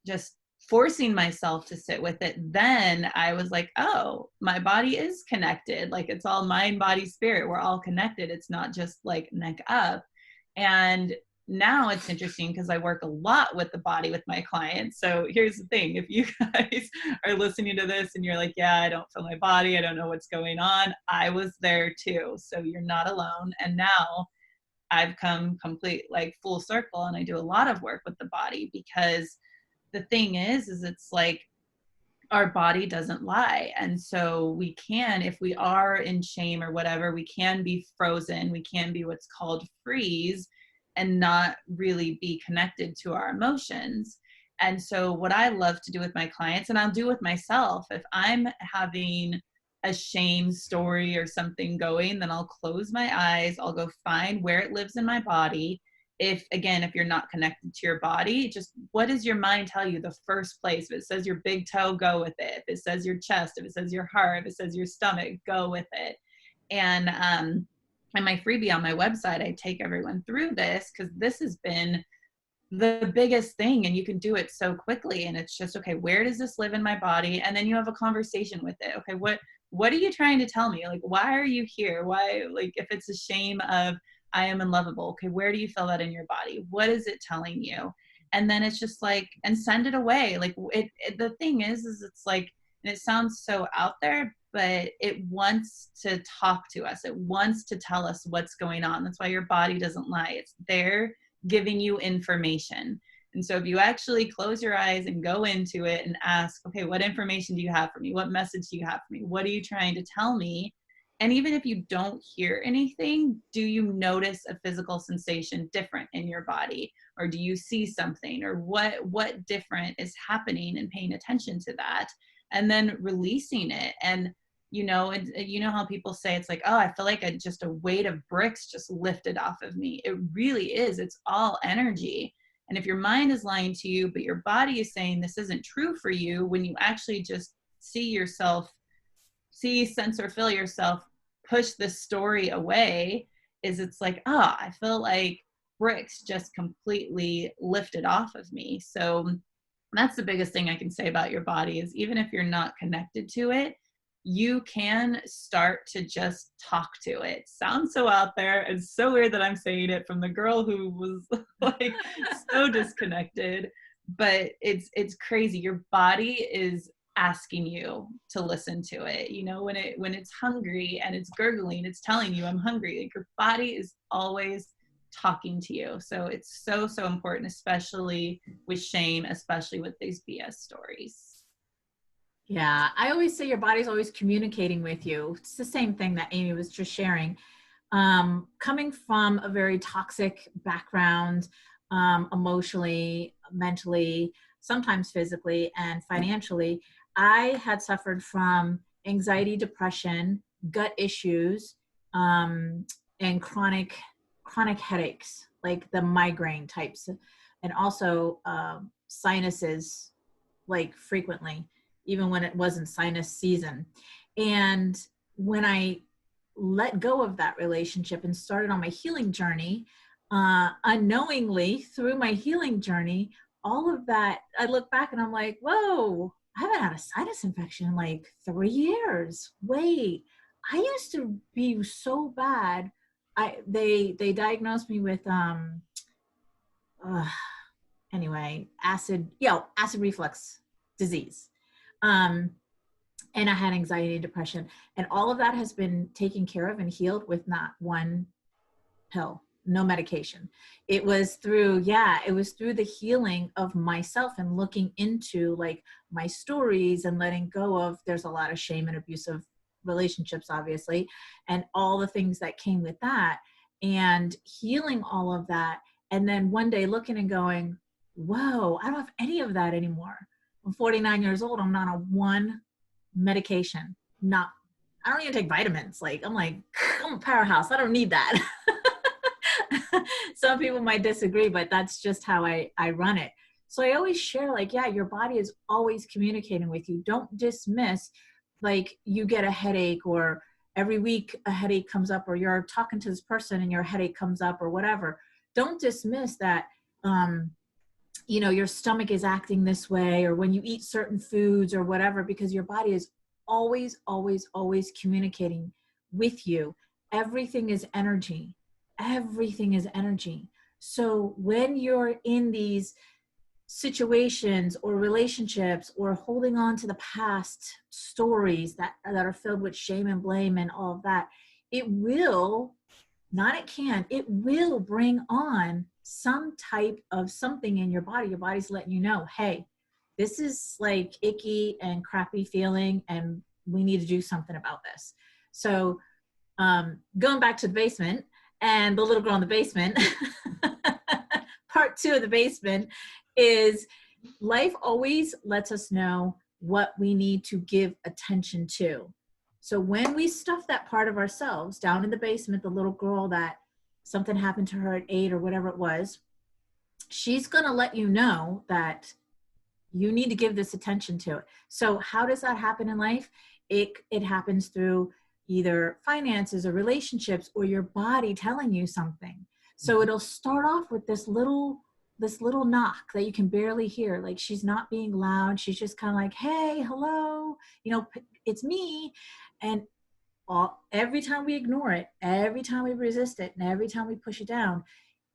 Speaker 2: just forcing myself to sit with it, then I was like, oh, my body is connected. Like, it's all mind, body, spirit. We're all connected. It's not just like neck up. And now it's interesting because I work a lot with the body with my clients. So here's the thing. If you guys are listening to this and you're like, yeah, I don't feel my body, I don't know what's going on, I was there too. So you're not alone. And now I've come complete, like, full circle, and I do a lot of work with the body because the thing is it's like our body doesn't lie. And so we can, if we are in shame or whatever, we can be frozen. We can be what's called freeze and not really be connected to our emotions. And so what I love to do with my clients, and I'll do with myself, if I'm having a shame story or something going, then I'll close my eyes. I'll go find where it lives in my body. If you're not connected to your body, just what does your mind tell you the first place? If it says your big toe, go with it. If it says your chest, if it says your heart, if it says your stomach, go with it. And my freebie on my website, I take everyone through this because this has been the biggest thing, and you can do it so quickly. And it's just, okay, where does this live in my body? And then you have a conversation with it. Okay, what are you trying to tell me? Like, why are you here? Why, like, if it's a shame of I am unlovable, okay, where do you feel that in your body? What is it telling you? And then it's just like, and send it away. Like the thing is it's like, and it sounds so out there, but it wants to talk to us. It wants to tell us what's going on. That's why your body doesn't lie. It's there giving you information. And so if you actually close your eyes and go into it and ask, okay, what information do you have for me? What message do you have for me? What are you trying to tell me? And even if you don't hear anything, do you notice a physical sensation different in your body? Or do you see something? Or what different is happening, and paying attention to that and then releasing it? And you know how people say it's like, oh, I feel like just a weight of bricks just lifted off of me. It really is. It's all energy. And if your mind is lying to you, but your body is saying this isn't true for you, when you actually just see, sense, or feel yourself push this story away, it's like, I feel like bricks just completely lifted off of me. So that's the biggest thing I can say about your body is even if you're not connected to it, you can start to just talk to it. Sounds so out there. It's so weird that I'm saying it from the girl who was like so disconnected, but it's crazy. Your body is asking you to listen to it. When it's hungry and it's gurgling, it's telling you I'm hungry. Like your body is always talking to you. So it's so important, especially with shame, especially with these BS stories.
Speaker 3: Yeah, I always say your body's always communicating with you. It's the same thing that Amy was just sharing. Coming from a very toxic background, emotionally, mentally, sometimes physically and financially, I had suffered from anxiety, depression, gut issues, and chronic headaches, like the migraine types, and also sinuses, like frequently, even when it wasn't sinus season. And when I let go of that relationship and started on my healing journey, unknowingly through my healing journey, all of that, I look back and I'm like, whoa, I haven't had a sinus infection in like 3 years. Wait, I used to be so bad. They diagnosed me with acid reflux disease. And I had anxiety and depression, and all of that has been taken care of and healed with not one pill, no medication. It was through the healing of myself and looking into like my stories and letting go of, there's a lot of shame and abusive relationships, obviously, and all the things that came with that, and healing all of that. And then one day looking and going, whoa, I don't have any of that anymore. I'm 49 years old. I'm not on one medication. I don't even take vitamins. I'm a powerhouse. I don't need that. Some people might disagree, but that's just how I run it. So I always share your body is always communicating with you. Don't dismiss, you get a headache, or every week a headache comes up, or you're talking to this person and your headache comes up, or whatever. Don't dismiss that, your stomach is acting this way, or when you eat certain foods or whatever, because your body is always, always, always communicating with you. Everything is energy. Everything is energy. So when you're in these situations or relationships, or holding on to the past stories that are filled with shame and blame and all of that, it will bring on some type of something in your body. Your body's letting you know, hey, this is icky and crappy feeling, and we need to do something about this. So going back to the basement and the little girl in the basement, part 2 of the basement is life always lets us know what we need to give attention to. So when we stuff that part of ourselves down in the basement, the little girl that something happened to her at 8 or whatever it was, she's going to let you know that you need to give this attention to it. So how does that happen in life? It happens through either finances or relationships or your body telling you something. So it'll start off with this little knock that you can barely hear. Like, she's not being loud. She's just kind of like, hey, hello, it's me. And every time we ignore it, every time we resist it, and every time we push it down,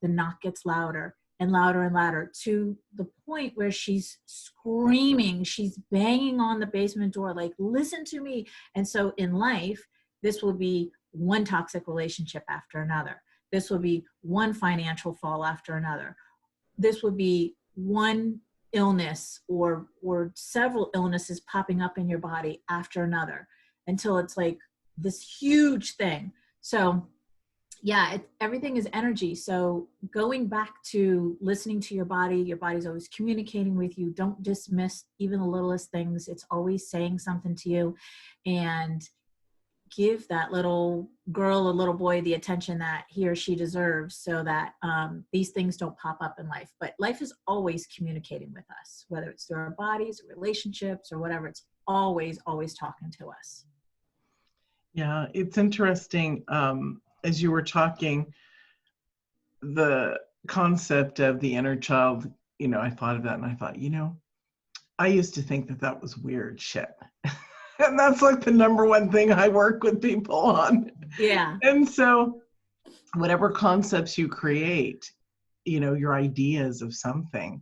Speaker 3: the knock gets louder and louder and louder, to the point where she's screaming, she's banging on the basement door, like, listen to me. And so in life, this will be one toxic relationship after another. This will be one financial fall after another. This would be one illness or several illnesses popping up in your body after another, until it's like this huge thing. So yeah, everything is energy. So going back to listening to your body's always communicating with you. Don't dismiss even the littlest things. It's always saying something to you, and give that little girl or little boy the attention that he or she deserves, so that these things don't pop up in life. But life is always communicating with us, whether it's through our bodies or relationships or whatever. It's always talking to us.
Speaker 1: Yeah, it's interesting. As you were talking, the concept of the inner child, I thought of that, and I thought, I used to think that was weird shit. And that's like the number one thing I work with people on.
Speaker 3: Yeah.
Speaker 1: And so whatever concepts you create, your ideas of something,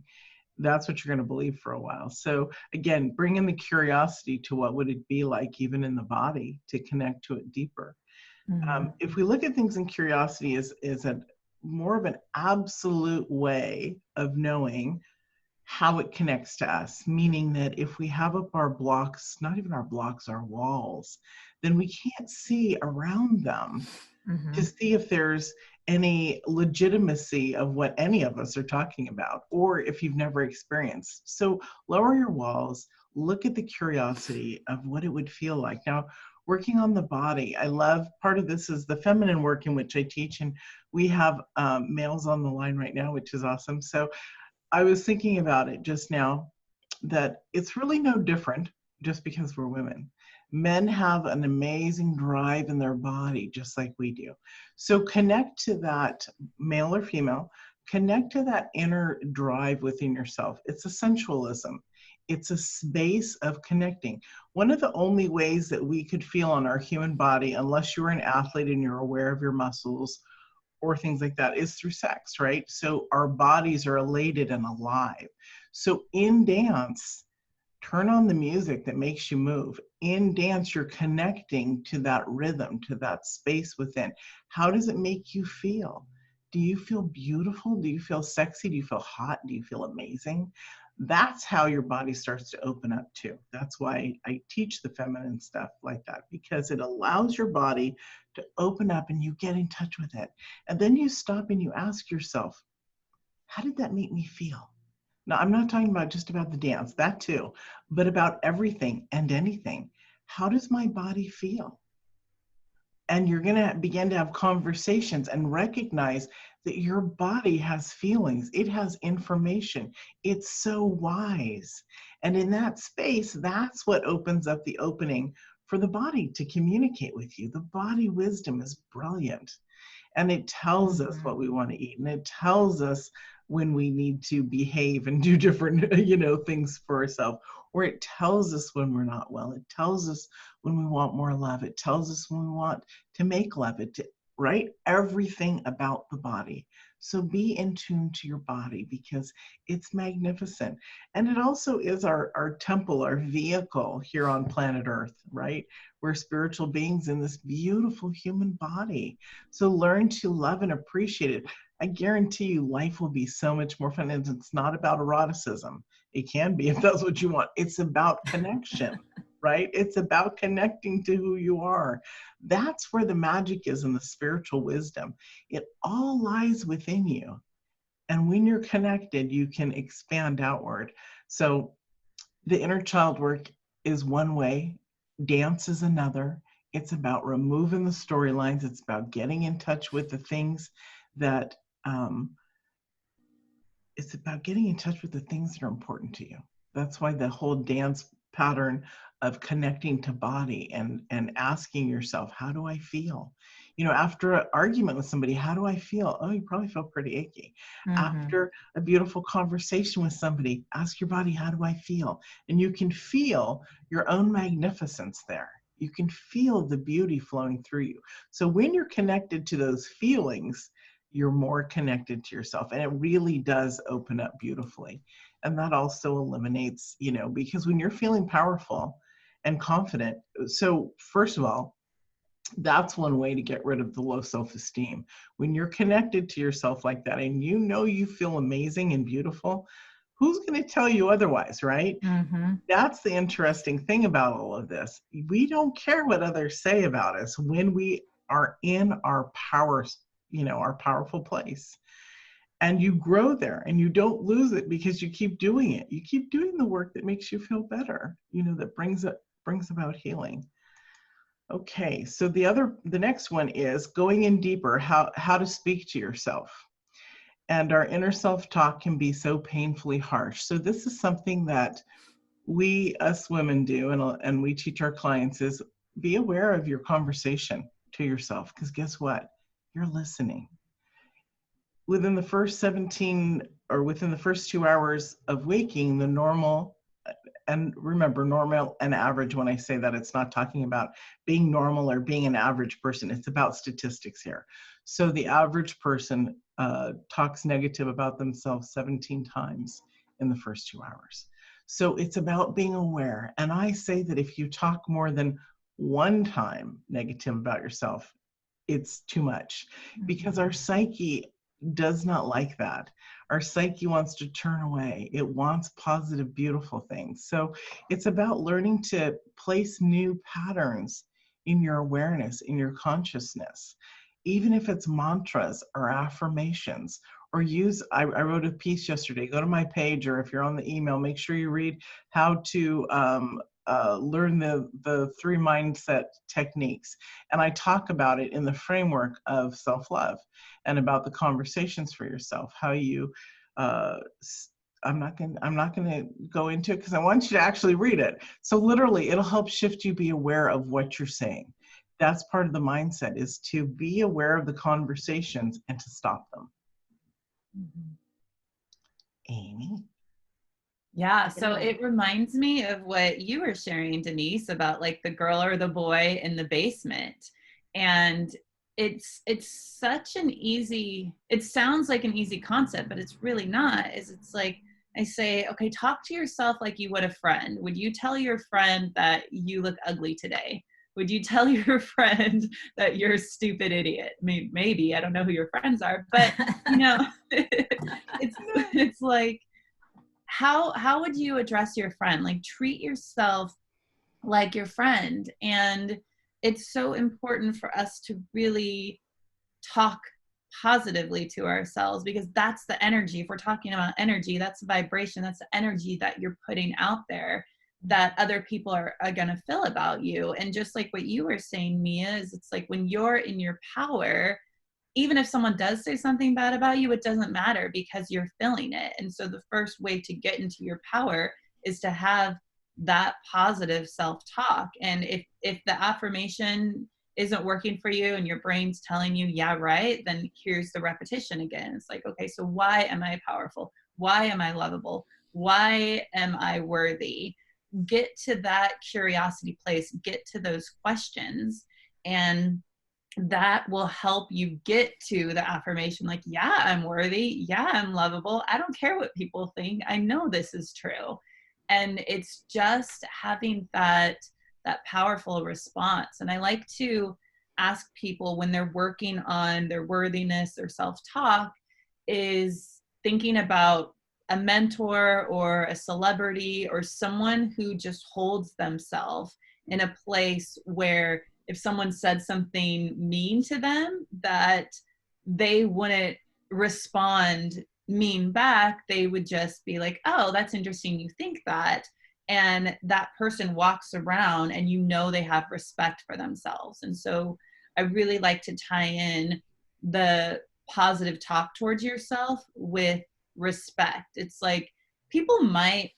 Speaker 1: that's what you're going to believe for a while. So again, bring in the curiosity to what would it be like even in the body to connect to it deeper.
Speaker 3: Mm-hmm.
Speaker 1: If we look at things in curiosity is a more of an absolute way of knowing how it connects to us, meaning that if we have up our blocks, not even our blocks, our walls, then we can't see around them
Speaker 3: Mm-hmm.
Speaker 1: to see if there's any legitimacy of what any of us are talking about, or if you've never experienced. So lower your walls, look at the curiosity of what it would feel like. Now, working on the body, I love, part of this is the feminine work in which I teach, and we have males on the line right now, which is awesome. So I was thinking about it just now, that it's really no different just because we're women. Men have an amazing drive in their body, just like we do. So connect to that, male or female, connect to that inner drive within yourself. It's a sensualism. It's a space of connecting. One of the only ways that we could feel on our human body, unless you're an athlete and you're aware of your muscles or things like that, is through sex, right? So our bodies are elated and alive. So in dance, turn on the music that makes you move. In dance, you're connecting to that rhythm, to that space within. How does it make you feel? Do you feel beautiful? Do you feel sexy? Do you feel hot? Do you feel amazing? That's how your body starts to open up too. That's why I teach the feminine stuff like that, because it allows your body to open up and you get in touch with it. And then you stop and you ask yourself, how did that make me feel? Now, I'm not talking about just about the dance, that too, but about everything and anything. How does my body feel? And you're going to begin to have conversations and recognize that your body has feelings. It has information. It's so wise. And in that space, that's what opens up the opening for the body to communicate with you. The body wisdom is brilliant. And it tells us what we want to eat. And it tells us when we need to behave and do different, things for ourselves. Or it tells us when we're not well. It tells us when we want more love. It tells us when we want to make love. Right? Everything about the body. So be in tune to your body, because it's magnificent. And it also is our temple, our vehicle here on planet Earth, right? We're spiritual beings in this beautiful human body. So learn to love and appreciate it. I guarantee you life will be so much more fun. And it's not about eroticism. It can be if that's what you want. It's about connection, right? It's about connecting to who you are. That's where the magic is in the spiritual wisdom. It all lies within you. And when you're connected, you can expand outward. So the inner child work is one way. Dance is another. It's about removing the storylines. It's about getting in touch with the things that, it's about getting in touch with the things that are important to you. That's why the whole dance pattern of connecting to body and asking yourself, how do I feel? You know, after an argument with somebody, how do I feel? Oh, you probably feel pretty achy. After a beautiful conversation with somebody, ask your body, how do I feel? And you can feel your own magnificence there. You can feel the beauty flowing through you. So when you're connected to those feelings, you're more connected to yourself, and it really does open up beautifully. And that also eliminates, you know, because when you're feeling powerful and confident, so first of all, that's one way to get rid of the low self-esteem. When you're connected to yourself like that and you know you feel amazing and beautiful, who's going to tell you otherwise, right? That's the interesting thing about all of this. We don't care what others say about us when we are in our power, you know, our powerful place. And you grow there and you don't lose it because you keep doing it. You keep doing the work that makes you feel better, you know, that brings about healing. Okay, so the next one is going in deeper, how to speak to yourself. And our inner self-talk can be so painfully harsh. So this is something that us women do, and we teach our clients, is be aware of your conversation to yourself, because guess what? You're listening. Within the first 2 hours of waking, the normal, and remember, normal and average, when I say that, it's not talking about being normal or being an average person. It's about statistics here. So the average person talks negative about themselves 17 times in the first 2 hours. So it's about being aware. And I say that if you talk more than one time negative about yourself, it's too much, because our psyche does not like that. Our psyche wants to turn away. It wants positive, beautiful things. So it's about learning to place new patterns in your awareness, in your consciousness, even if it's mantras or affirmations, or I wrote a piece yesterday. Go to my page, or if you're on the email, make sure you read how to learn the 3 mindset techniques. And I talk about it in the framework of self-love and about the conversations for yourself, how you, I'm not going to go into it because I want you to actually read it. So literally, it'll help shift you, be aware of what you're saying. That's part of the mindset, is to be aware of the conversations and to stop them. Amy?
Speaker 2: Yeah, so it reminds me of what you were sharing, Denise, about like the girl or the boy in the basement. And it's such an easy, it sounds like an easy concept, but it's really not. It's like, I say, okay, talk to yourself like you would a friend. Would you tell your friend that you look ugly today? Would you tell your friend that you're a stupid idiot? Maybe, I don't know who your friends are, but you know, it's like, how would you address your friend? Like, treat yourself like your friend. And it's so important for us to really talk positively to ourselves, because that's the energy. If we're talking about energy, that's the vibration, that's the energy that you're putting out there, that other people are going to feel about you. And just like what you were saying, Mia, is it's like when you're in your power, even if someone does say something bad about you, it doesn't matter because you're feeling it. And so the first way to get into your power is to have that positive self-talk. And if the affirmation isn't working for you and your brain's telling you, yeah, right, then here's the repetition again. It's like, okay, so why am I powerful? Why am I lovable? Why am I worthy? Get to that curiosity place, get to those questions, and that will help you get to the affirmation like, yeah, I'm worthy. Yeah, I'm lovable. I don't care what people think. I know this is true. And it's just having that powerful response. And I like to ask people when they're working on their worthiness or self-talk, is thinking about a mentor or a celebrity or someone who just holds themselves in a place where if someone said something mean to them, that they wouldn't respond mean back. They would just be like, oh, that's interesting you think that. and that person walks around and you know they have respect for themselves. And so I really like to tie in the positive talk towards yourself with respect. It's like people might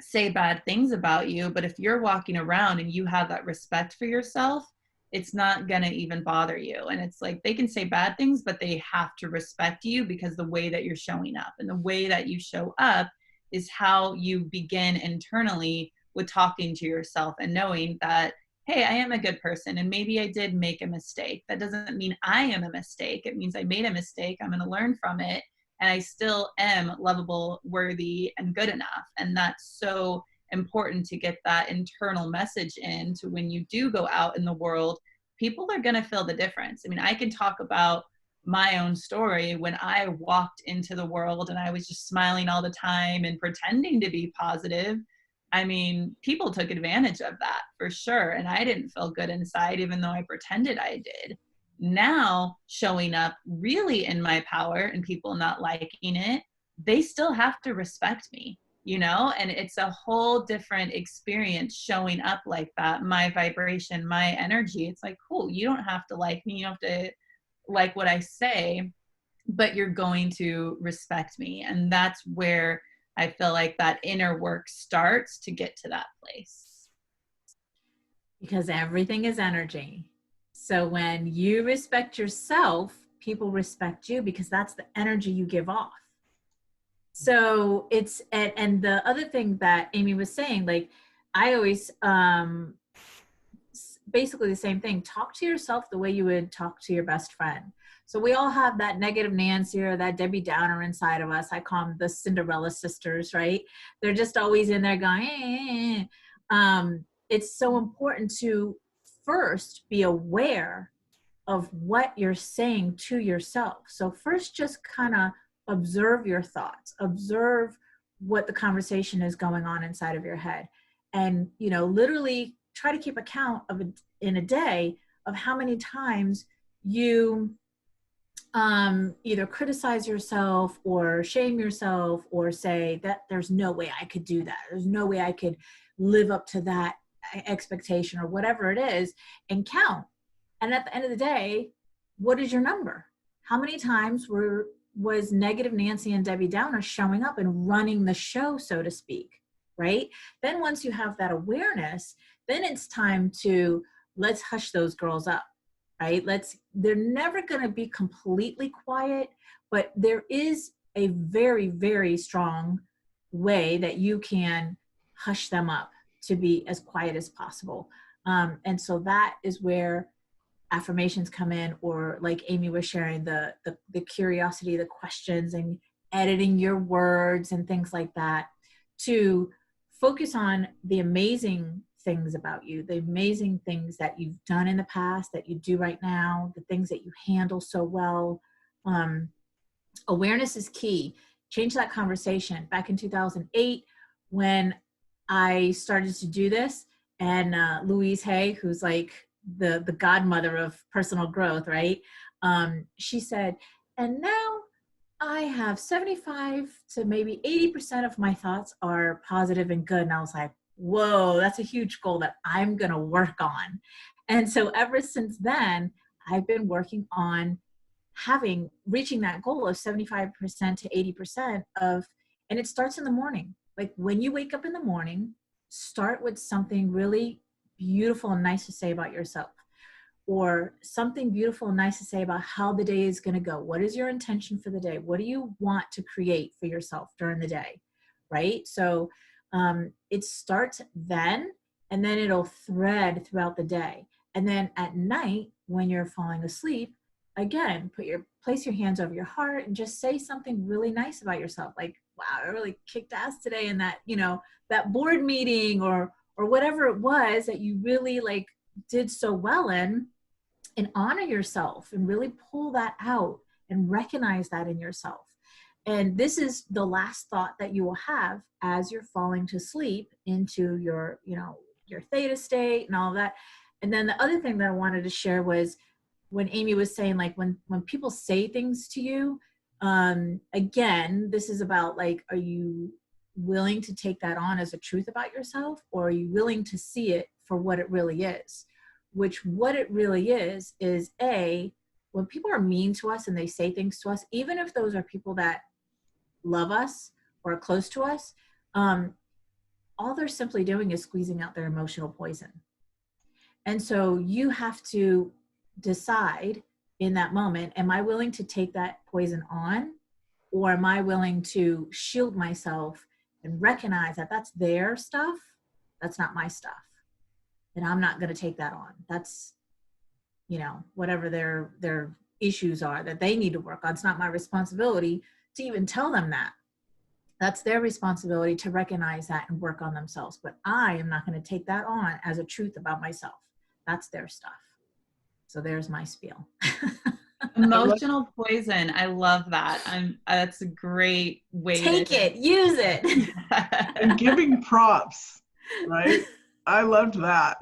Speaker 2: say bad things about you, but if you're walking around and you have that respect for yourself, it's not gonna even bother you. And it's like they can say bad things, but they have to respect you because the way that you're showing up, and the way that you show up is how you begin internally with talking to yourself and knowing that, hey, I am a good person and maybe I did make a mistake. That doesn't mean I am a mistake. It means I made a mistake. I'm going to learn from it, and I still am lovable, worthy, and good enough. And that's so important to get that internal message in to when you do go out in the world, people are going to feel the difference. I mean, I can talk about my own story when I walked into the world and I was just smiling all the time and pretending to be positive. I mean, people took advantage of that for sure. And I didn't feel good inside, even though I pretended I did. Now, showing up really in my power and people not liking it, they still have to respect me, you know? And it's a whole different experience showing up like that. My vibration, my energy, it's like, cool, you don't have to like me. You don't have to like what I say, but you're going to respect me. And that's where I feel like that inner work starts to get to that place.
Speaker 3: Because everything is energy. So when you respect yourself, people respect you because that's the energy you give off. So it's, and the other thing that Amy was saying, like, I always, basically the same thing, talk to yourself the way you would talk to your best friend. So we all have that negative Nancy or that Debbie Downer inside of us. I call them the Cinderella sisters, right? They're just always in there going, it's so important to first be aware of what you're saying to yourself. So first, just kind of observe your thoughts, observe what the conversation is going on inside of your head. And, you know, literally try to keep account of it in a day of how many times you either criticize yourself or shame yourself or say that there's no way I could do that. There's no way I could live up to that expectation or whatever it is, and count. And at the end of the day, what is your number? How many times was negative Nancy and Debbie Downer showing up and running the show, so to speak, right? Then once you have that awareness, then it's time to let's hush those girls up, right? They're never going to be completely quiet, but there is a very, very strong way that you can hush them up to be as quiet as possible. And so that is where affirmations come in, or like Amy was sharing, the curiosity, the questions, and editing your words and things like that, to focus on the amazing things about you, the amazing things that you've done in the past, that you do right now, the things that you handle so well. Awareness is key. Change that conversation. Back in 2008, when I started to do this, and Louise Hay, who's like the godmother of personal growth, right? She said, and now I have 75 to maybe 80% of my thoughts are positive and good. And I was like, whoa, that's a huge goal that I'm going to work on. And so ever since then, I've been working on reaching that goal of 75% to 80% of, and it starts in the morning. Like when you wake up in the morning, start with something really beautiful and nice to say about yourself, or something beautiful and nice to say about how the day is going to go. What is your intention for the day? What do you want to create for yourself during the day, right? So it starts then, and then it'll thread throughout the day. And then at night, when you're falling asleep, again, place your hands over your heart and just say something really nice about yourself. Like, wow, I really kicked ass today in that, that board meeting, or whatever it was that you really like did so well in, and honor yourself and really pull that out and recognize that in yourself. And this is the last thought that you will have as you're falling to sleep into your theta state and all of that. And then the other thing that I wanted to share was when Amy was saying, like, when people say things to you, again, this is about like, are you willing to take that on as a truth about yourself, or are you willing to see it for what it really is? Which what it really is when people are mean to us and they say things to us, even if those are people that love us or are close to us, all they're simply doing is squeezing out their emotional poison. And so you have to decide in that moment, am I willing to take that poison on, or am I willing to shield myself and recognize that that's their stuff, that's not my stuff, and I'm not going to take that on. That's, whatever their issues are that they need to work on. It's not my responsibility to even tell them that. That's their responsibility to recognize that and work on themselves. But I am not going to take that on as a truth about myself. That's their stuff. So there's my spiel.
Speaker 2: Emotional poison. I love that. That's a great way
Speaker 3: Take it, use it.
Speaker 1: And giving props, right? I loved that.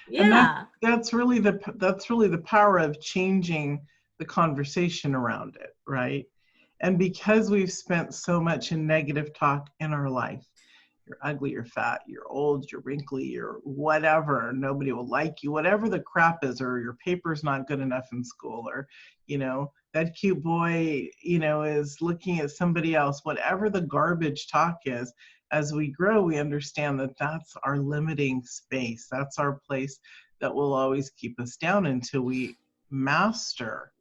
Speaker 3: Yeah.
Speaker 1: And that's really the power of changing the conversation around it, right? And because we've spent so much in negative talk in our life, you're ugly, you're fat, you're old, you're wrinkly, you're whatever, nobody will like you, whatever the crap is, or your paper's not good enough in school, or, that cute boy, is looking at somebody else, whatever the garbage talk is. As we grow, we understand that that's our limiting space. That's our place that will always keep us down until we master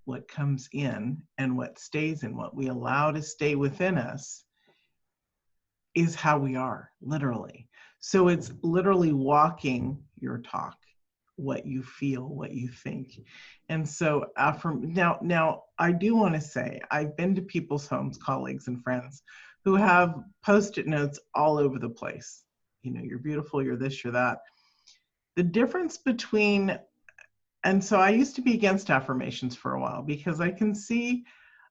Speaker 1: what comes in and what stays in, what we allow to stay within us is how we are, literally. So it's literally walking your talk, what you feel, what you think. And so now I do want to say, I've been to people's homes, colleagues and friends, who have Post-it notes all over the place. You're beautiful, you're this, you're that. The difference between, and so I used to be against affirmations for a while, because I can see,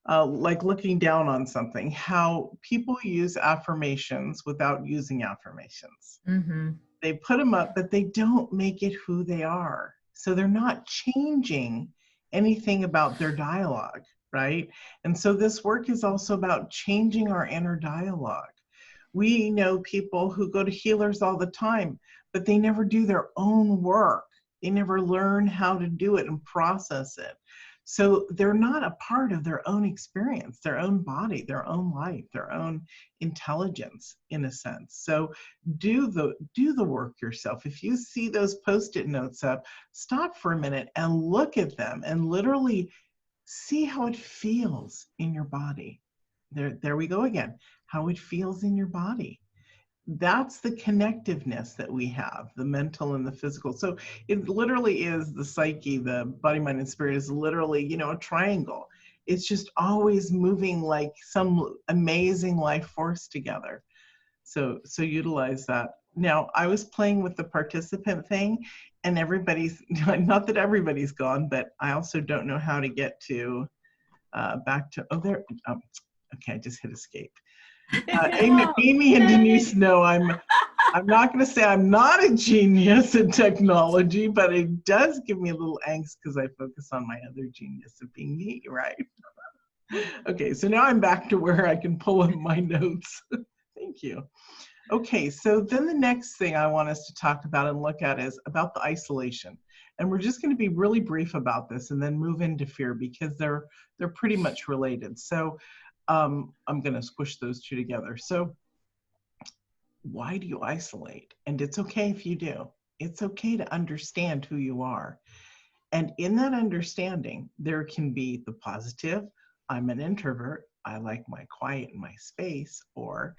Speaker 1: like looking down on something, how people use affirmations without using affirmations.
Speaker 3: Mm-hmm.
Speaker 1: They put them up, but they don't make it who they are. So they're not changing anything about their dialogue, right? And so this work is also about changing our inner dialogue. We know people who go to healers all the time, but they never do their own work. They never learn how to do it and process it. So they're not a part of their own experience, their own body, their own life, their own intelligence, in a sense. So do the work yourself. If you see those Post-it notes up, stop for a minute and look at them and literally see how it feels in your body. There we go again. How it feels in your body. That's the connectiveness that we have, the mental and the physical. So it literally is the psyche, the body, mind, and spirit is literally, a triangle. It's just always moving like some amazing life force together. So utilize that. Now, I was playing with the participant thing, and everybody's, not that everybody's gone, but I also don't know how to get to, back to, okay, I just hit escape. Amy and Denise know I'm not going to say I'm not a genius in technology, but it does give me a little angst because I focus on my other genius of being me, right? Okay, so now I'm back to where I can pull up my notes. Thank you. Okay, so then the next thing I want us to talk about and look at is about the isolation. And we're just going to be really brief about this and then move into fear, because they're pretty much related. So I'm going to squish those two together. So why do you isolate? And it's okay if you do. It's okay to understand who you are. And in that understanding, there can be the positive, I'm an introvert, I like my quiet and my space, or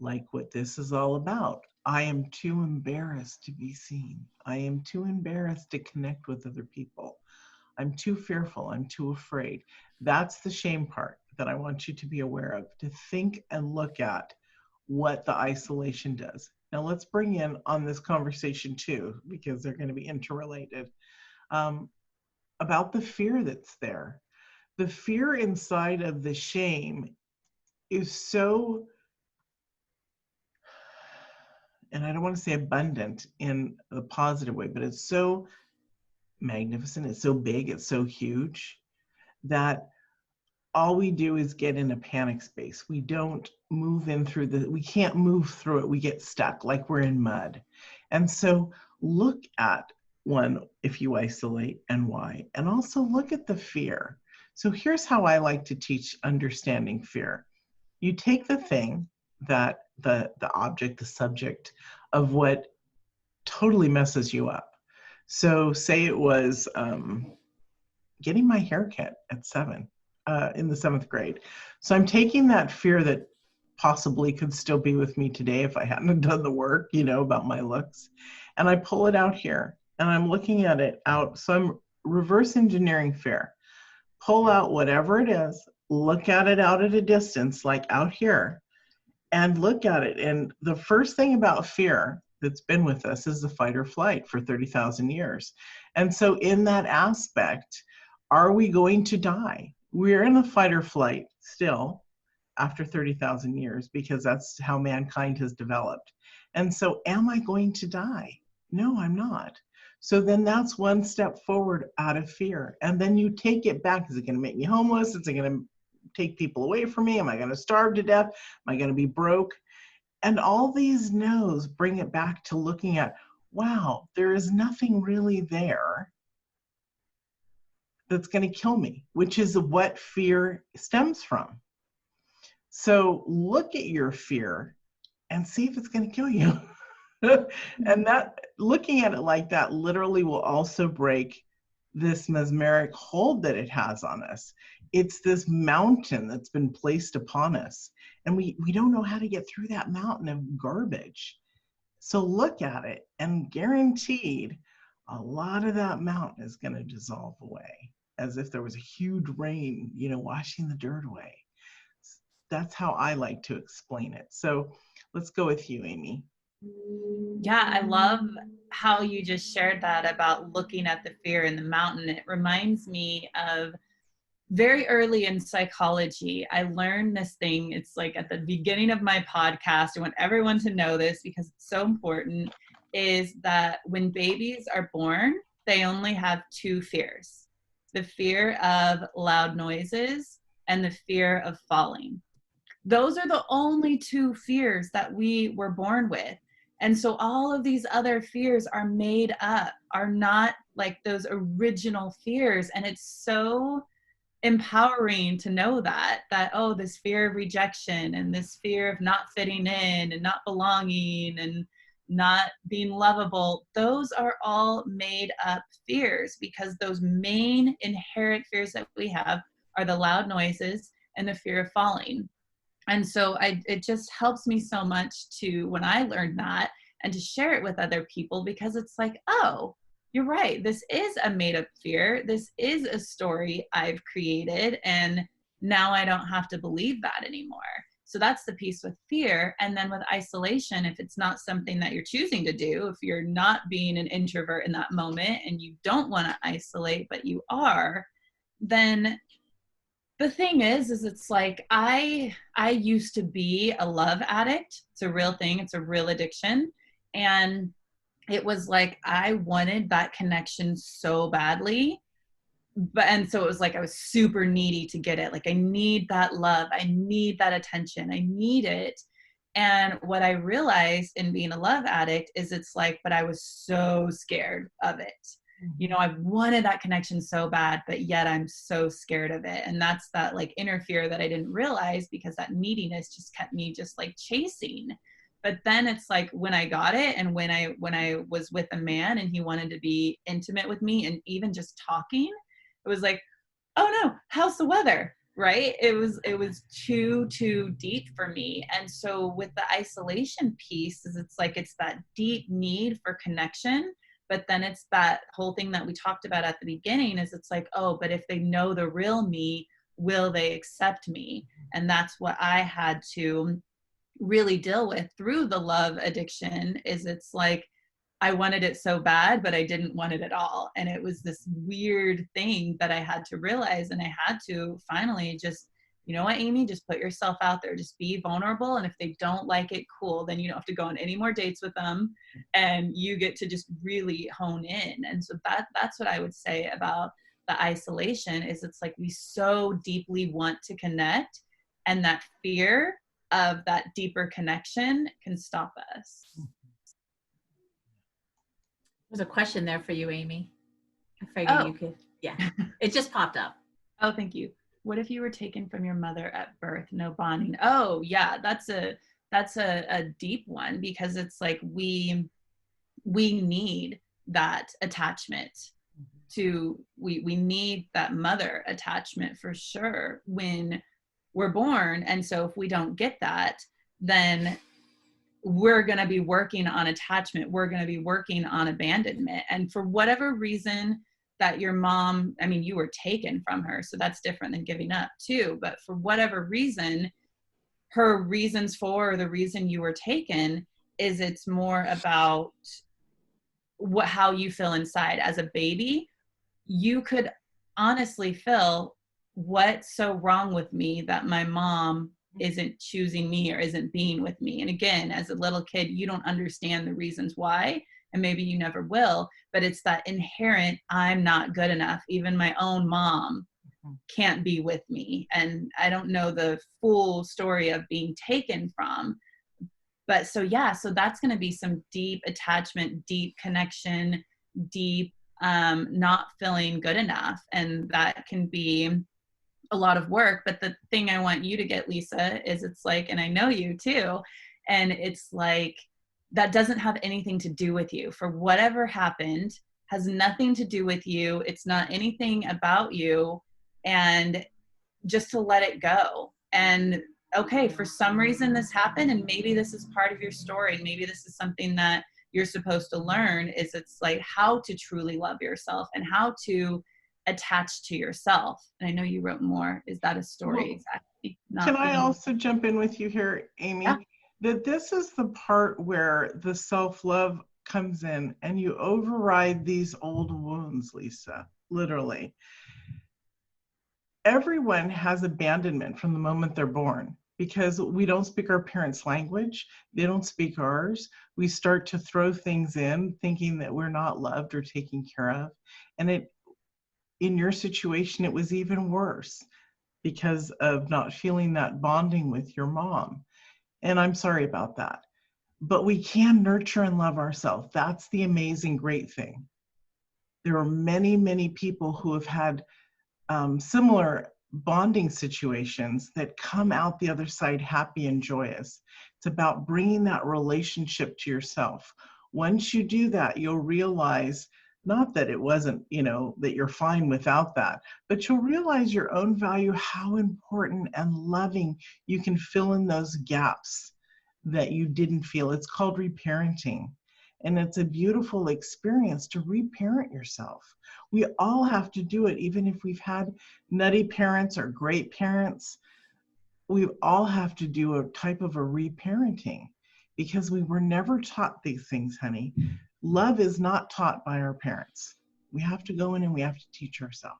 Speaker 1: like what this is all about, I am too embarrassed to be seen. I am too embarrassed to connect with other people. I'm too fearful, I'm too afraid. That's the shame part that I want you to be aware of, to think and look at what the isolation does. Now let's bring in on this conversation too, because they're going to be interrelated, about the fear that's there. The fear inside of the shame is so, and I don't want to say abundant in a positive way, but it's so magnificent, it's so big, it's so huge, that all we do is get in a panic space. We don't move in through we can't move through it. We get stuck like we're in mud. And so look at one, if you isolate, and why, and also look at the fear. So here's how I like to teach understanding fear. You take the thing that the object, the subject of what totally messes you up. So say it was getting my hair cut at 7 in the 7th grade. So I'm taking that fear that possibly could still be with me today if I hadn't done the work, about my looks. And I pull it out here and I'm looking at it out. So I'm reverse engineering fear. Pull out whatever it is, look at it out at a distance, like out here, and look at it. And the first thing about fear that's been with us is the fight or flight for 30,000 years. And so in that aspect, are we going to die? We're in a fight or flight still after 30,000 years because that's how mankind has developed. And so am I going to die? No, I'm not. So then that's one step forward out of fear. And then you take it back. Is it going to make me homeless? Is it going to take people away from me? Am I going to starve to death? Am I going to be broke? And all these no's bring it back to looking at, wow, there is nothing really there that's going to kill me, which is what fear stems from. So look at your fear and see if it's going to kill you. And that, looking at it like that, literally will also break this mesmeric hold that it has on us. It's this mountain that's been placed upon us, and we don't know how to get through that mountain of garbage. So look at it, and guaranteed a lot of that mountain is going to dissolve away, as if there was a huge rain, washing the dirt away. That's how I like to explain it. So let's go with you, Amy.
Speaker 2: Yeah, I love how you just shared that about looking at the fear in the mountain. It reminds me of very early in psychology, I learned this thing. It's like at the beginning of my podcast. I want everyone to know this because it's so important, is that when babies are born, they only have 2 fears: the fear of loud noises and the fear of falling. Those are the only 2 fears that we were born with. And so all of these other fears are made up, are not like those original fears. And it's so empowering to know that, oh, this fear of rejection and this fear of not fitting in and not belonging and not being lovable, those are all made up fears, because those main inherent fears that we have are the loud noises and the fear of falling. And so it just helps me so much to, when I learned that, and to share it with other people, because it's like, oh, you're right. This is a made up fear. This is a story I've created. And now I don't have to believe that anymore. So that's the piece with fear. And then with isolation, if it's not something that you're choosing to do, if you're not being an introvert in that moment and you don't want to isolate, but you are, then the thing is it's like, I used to be a love addict. It's a real thing. It's a real addiction. And it was like, I wanted that connection so badly. And so it was like, I was super needy to get it. Like, I need that love. I need that attention. I need it. And what I realized in being a love addict is it's like, but I was so scared of it. I wanted that connection so bad, but yet I'm so scared of it. And that's that like inner fear that I didn't realize, because that neediness just kept me just like chasing. But then it's like, when I got it, and when I was with a man and he wanted to be intimate with me, and even just talking, it was like, oh no, how's the weather? Right? It was too deep for me. And so with the isolation piece, is it's like, it's that deep need for connection. But then it's that whole thing that we talked about at the beginning, is it's like, oh, but if they know the real me, will they accept me? And that's what I had to really deal with through the love addiction. Is it's like, I wanted it so bad, but I didn't want it at all. And it was this weird thing that I had to realize. And I had to finally just, you know what, Amy, just put yourself out there, just be vulnerable. And if they don't like it, cool, then you don't have to go on any more dates with them, and you get to just really hone in. And so that's what I would say about the isolation is it's like we so deeply want to connect, and that fear of that deeper connection can stop us.
Speaker 3: There's a question there for you, Amy. I figured you could. Yeah, it just popped up.
Speaker 2: Oh, thank you. What if you were taken from your mother at birth? No bonding. Oh, yeah, that's a deep one, because it's like we need that attachment to we need that mother attachment for sure when we're born. And so if we don't get that, then we're going to be working on attachment. We're going to be working on abandonment. And for whatever reason that your mom, I mean, you were taken from her, so that's different than giving up too. But for whatever reason, her reasons for, or the reason you were taken, is it's more about how you feel inside. As a baby, you could honestly feel, what's so wrong with me that my mom isn't choosing me or isn't being with me? And again, as a little kid, you don't understand the reasons why, and maybe you never will, but it's that inherent, I'm not good enough. Even my own mom can't be with me. And I don't know the full story of being taken from. But so, yeah, so that's going to be some deep attachment, deep connection, deep not feeling good enough. And that can be a lot of work. But the thing I want you to get, Lisa, is it's like, and I know you too, and it's like, that doesn't have anything to do with you. For whatever happened has nothing to do with you. It's not anything about you. And just to let it go. And okay, for some reason this happened, and maybe this is part of your story. Maybe this is something that you're supposed to learn, is it's like how to truly love yourself and how to attach to yourself. And I know you wrote more. Is that a story?
Speaker 1: Well,
Speaker 2: Exactly.
Speaker 1: Can I also jump in with you here, Amy?
Speaker 2: Yeah.
Speaker 1: That this is the part where the self-love comes in and you override these old wounds, Lisa, literally. Everyone has abandonment from the moment they're born, because we don't speak our parents' language. They don't speak ours. We start to throw things in thinking that we're not loved or taken care of. And in your situation, it was even worse because of not feeling that bonding with your mom. And I'm sorry about that. But we can nurture and love ourselves. That's the amazing, great thing. There are many, many people who have had similar bonding situations that come out the other side happy and joyous. It's about bringing that relationship to yourself. Once you do that, you'll realize not that it wasn't, that you're fine without that, but you'll realize your own value, how important and loving you can fill in those gaps that you didn't feel. It's called reparenting. And it's a beautiful experience to reparent yourself. We all have to do it, even if we've had nutty parents or great parents. We all have to do a type of a reparenting, because we were never taught these things, honey. Love is not taught by our parents. We have to go in and we have to teach ourselves.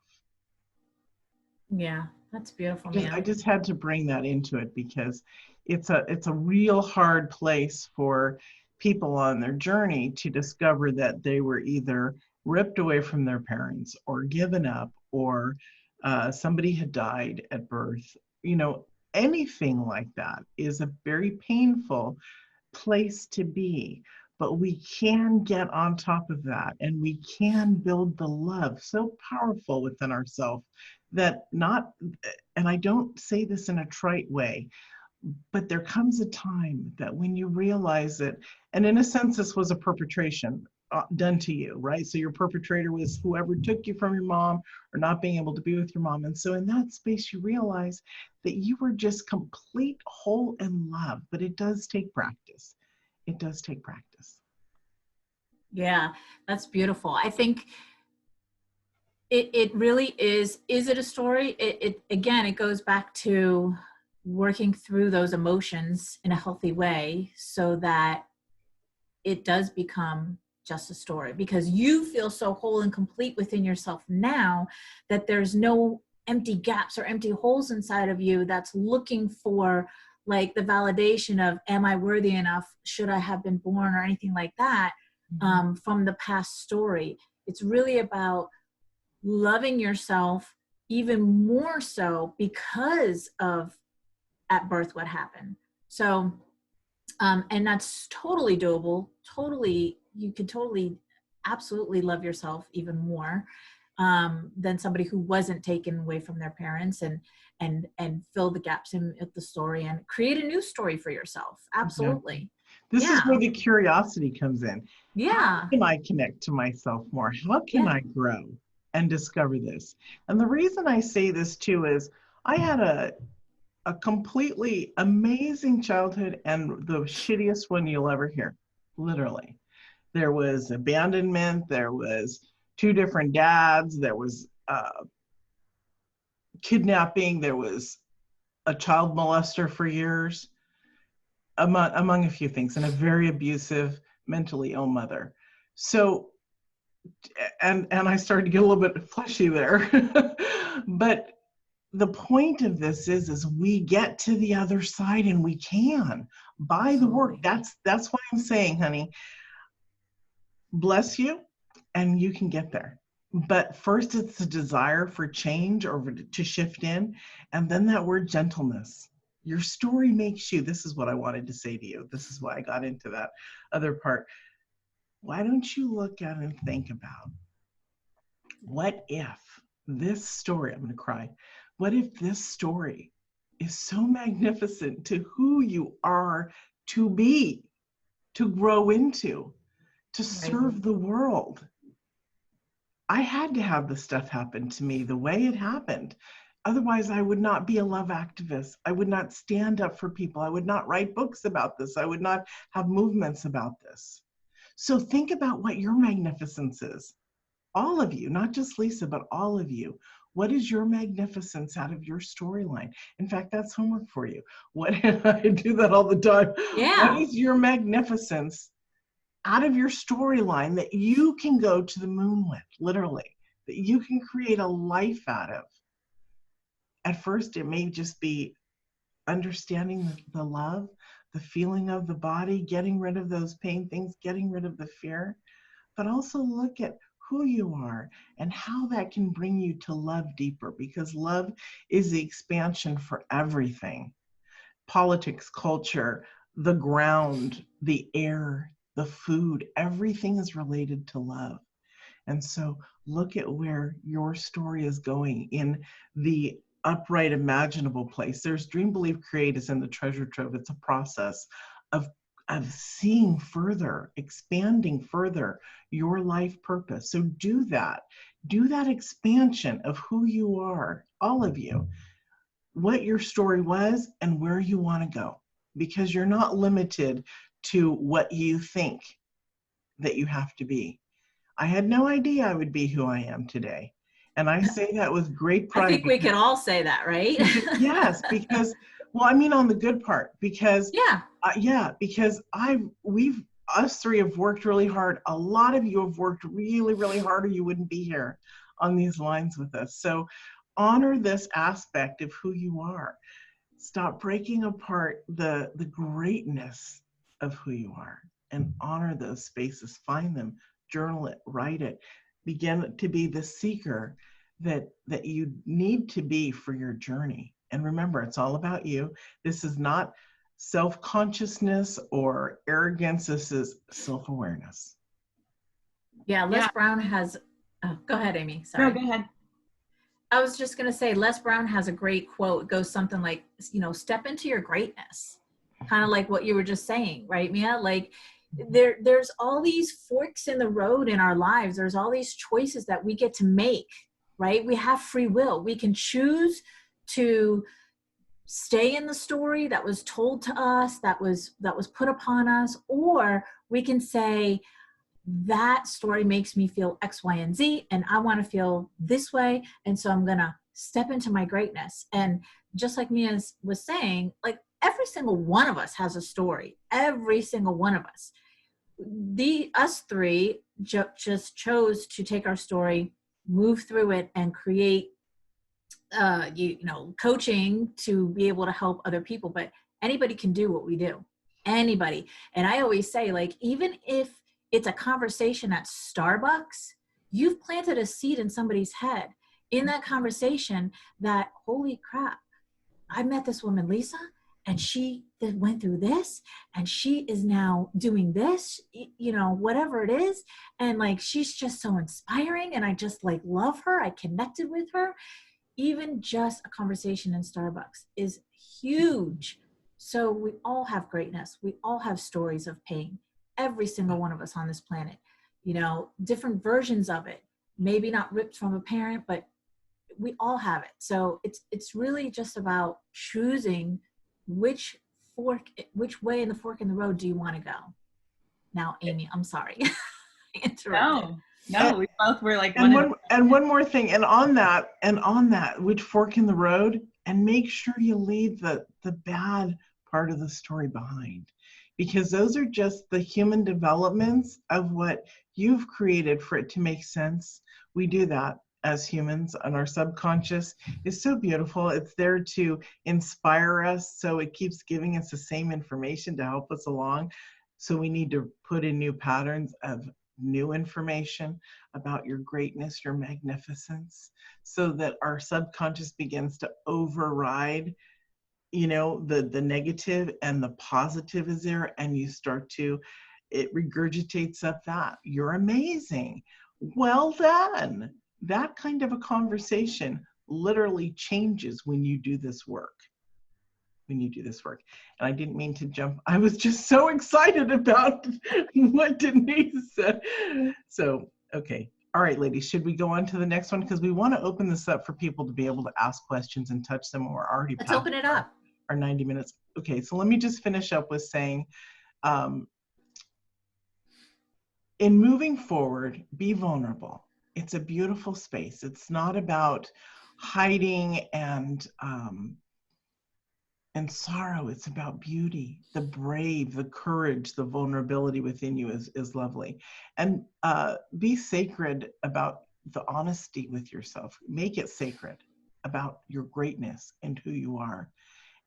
Speaker 3: Yeah, that's beautiful, man.
Speaker 1: I just had to bring that into it, because it's a real hard place for people on their journey to discover that they were either ripped away from their parents or given up, or somebody had died at birth. Anything like that is a very painful place to be. But we can get on top of that, and we can build the love so powerful within ourselves that and I don't say this in a trite way, but there comes a time that when you realize it, and in a sense, this was a perpetration done to you, right? So your perpetrator was whoever took you from your mom or not being able to be with your mom. And so in that space, you realize that you were just complete, whole, and love. But it does take practice. It does take practice.
Speaker 3: Yeah, that's beautiful. I think it really is it a story? It again, it goes back to working through those emotions in a healthy way so that it does become just a story, because you feel so whole and complete within yourself now that there's no empty gaps or empty holes inside of you that's looking for like the validation of, am I worthy enough? Should I have been born, or anything like that from the past story. It's really about loving yourself even more so because of at birth what happened. So, and that's totally doable. Totally, you can totally, absolutely love yourself even more than somebody who wasn't taken away from their parents, and fill the gaps in the story and create a new story for yourself. Absolutely.
Speaker 1: This is
Speaker 3: Yeah.
Speaker 1: where the curiosity comes in. How
Speaker 3: Yeah.
Speaker 1: can I connect to myself more? How can
Speaker 3: Yeah.
Speaker 1: I grow and discover this? And the reason I say this too is I had a completely amazing childhood and the shittiest one you'll ever hear, literally. There was abandonment, there was two different dads, there was kidnapping, there was a child molester for years, among a few things, and a very abusive, mentally ill mother. So, and I started to get a little bit fleshy there. But the point of this is we get to the other side, and we can by the work.
Speaker 3: Absolutely.
Speaker 1: That's why I'm saying, honey, bless you, and you can get there. But first, it's the desire for change or to shift in, and then that word gentleness. Your story makes you. This is what I wanted to say to you. This is why I got into that other part. Why don't you look at and think about, what if this story, I'm going to cry, what if this story is so magnificent to who you are to be, to grow into, to serve the world? I had to have this stuff happen to me the way it happened. Otherwise, I would not be a love activist. I would not stand up for people. I would not write books about this. I would not have movements about this. So think about what your magnificence is. All of you, not just Lisa, but all of you. What is your magnificence out of your storyline? In fact, that's homework for you. What I do that all the time. What
Speaker 3: Yeah.
Speaker 1: is your magnificence out of your storyline that you can go to the moon with, literally, that you can create a life out of? At first, it may just be understanding the love, the feeling of the body, getting rid of those pain things, getting rid of the fear, but also look at who you are and how that can bring you to love deeper, because love is the expansion for everything. Politics, culture, the ground, the air, the food, everything is related to love. And so look at where your story is going in the upright, imaginable place. There's dream, believe, create is in the treasure trove. It's a process of seeing further, expanding further your life purpose. So do that. Do that expansion of who you are, all of you, what your story was and where you want to go, because you're not limited to what you think that you have to be. I had no idea I would be who I am today. And I say that with great
Speaker 3: I
Speaker 1: pride.
Speaker 3: think we can all say that, right?
Speaker 1: Yes, because, well, I mean, on the good part, because,
Speaker 3: Yeah.
Speaker 1: because us three have worked really hard. A lot of you have worked really, really hard, or you wouldn't be here on these lines with us. So honor this aspect of who you are. Stop breaking apart the greatness of who you are, and honor those spaces. Find them, journal it, write it. Begin to be the seeker that you need to be for your journey. And remember, it's all about you. This is not self-consciousness or arrogance. This is self-awareness.
Speaker 3: Yeah. Les
Speaker 2: Yeah.
Speaker 3: Brown has, oh, go ahead, Amy.
Speaker 2: No,
Speaker 3: Sorry.
Speaker 2: go ahead.
Speaker 3: I was just going to say, Les Brown has a great quote. It goes something like, step into your greatness. Kind of like what you were just saying, right, Mia? Like there's all these forks in the road in our lives. There's all these choices that we get to make, right? We have free will. We can choose to stay in the story that was told to us, that was put upon us, or we can say, that story makes me feel X, Y, and Z, and I want to feel this way. And so I'm going to step into my greatness. And just like Mia was saying, like every single one of us has a story. Every single one of us. Us three just chose to take our story, move through it, and create, coaching to be able to help other people. But anybody can do what we do. Anybody. And I always say, like, even if it's a conversation at Starbucks, you've planted a seed in somebody's head in that conversation that, holy crap, I met this woman, Lisa, and she went through this, and she is now doing this, you know, whatever it is. And like, she's just so inspiring, and I just like love her. I connected with her. Even just a conversation in Starbucks is huge. So we all have greatness. We all have stories of pain. Every single one of us on this planet, you know, different versions of it, maybe not ripped from a parent, but we all have it. So it's really just about choosing which way in the fork in the road do you want to go. Now, Amy, I'm sorry. I interrupted.
Speaker 2: No, we both were like,
Speaker 1: and one more thing, and on that, which fork in the road, and make sure you leave the bad part of the story behind, because those are just the human developments of what you've created for it to make sense. We do that as humans, and our subconscious is so beautiful. It's there to inspire us, so it keeps giving us the same information to help us along. So we need to put in new patterns of new information about your greatness, your magnificence, so that our subconscious begins to override, you know, the negative, and the positive is there, and you start to, it regurgitates up that you're amazing, well done. That kind of a conversation literally changes when you do this work. And I didn't mean to jump. I was just so excited about what Denise said. So, okay. All right, ladies, should we go on to the next one? Because we want to open this up for people to be able to ask questions and touch them. We're already
Speaker 3: Let's open it up.
Speaker 1: Our 90 minutes. Okay, so let me just finish up with saying, in moving forward, be vulnerable. It's a beautiful space. It's not about hiding and sorrow. It's about beauty. The brave, the courage, the vulnerability within you is lovely. And be sacred about the honesty with yourself. Make it sacred about your greatness and who you are.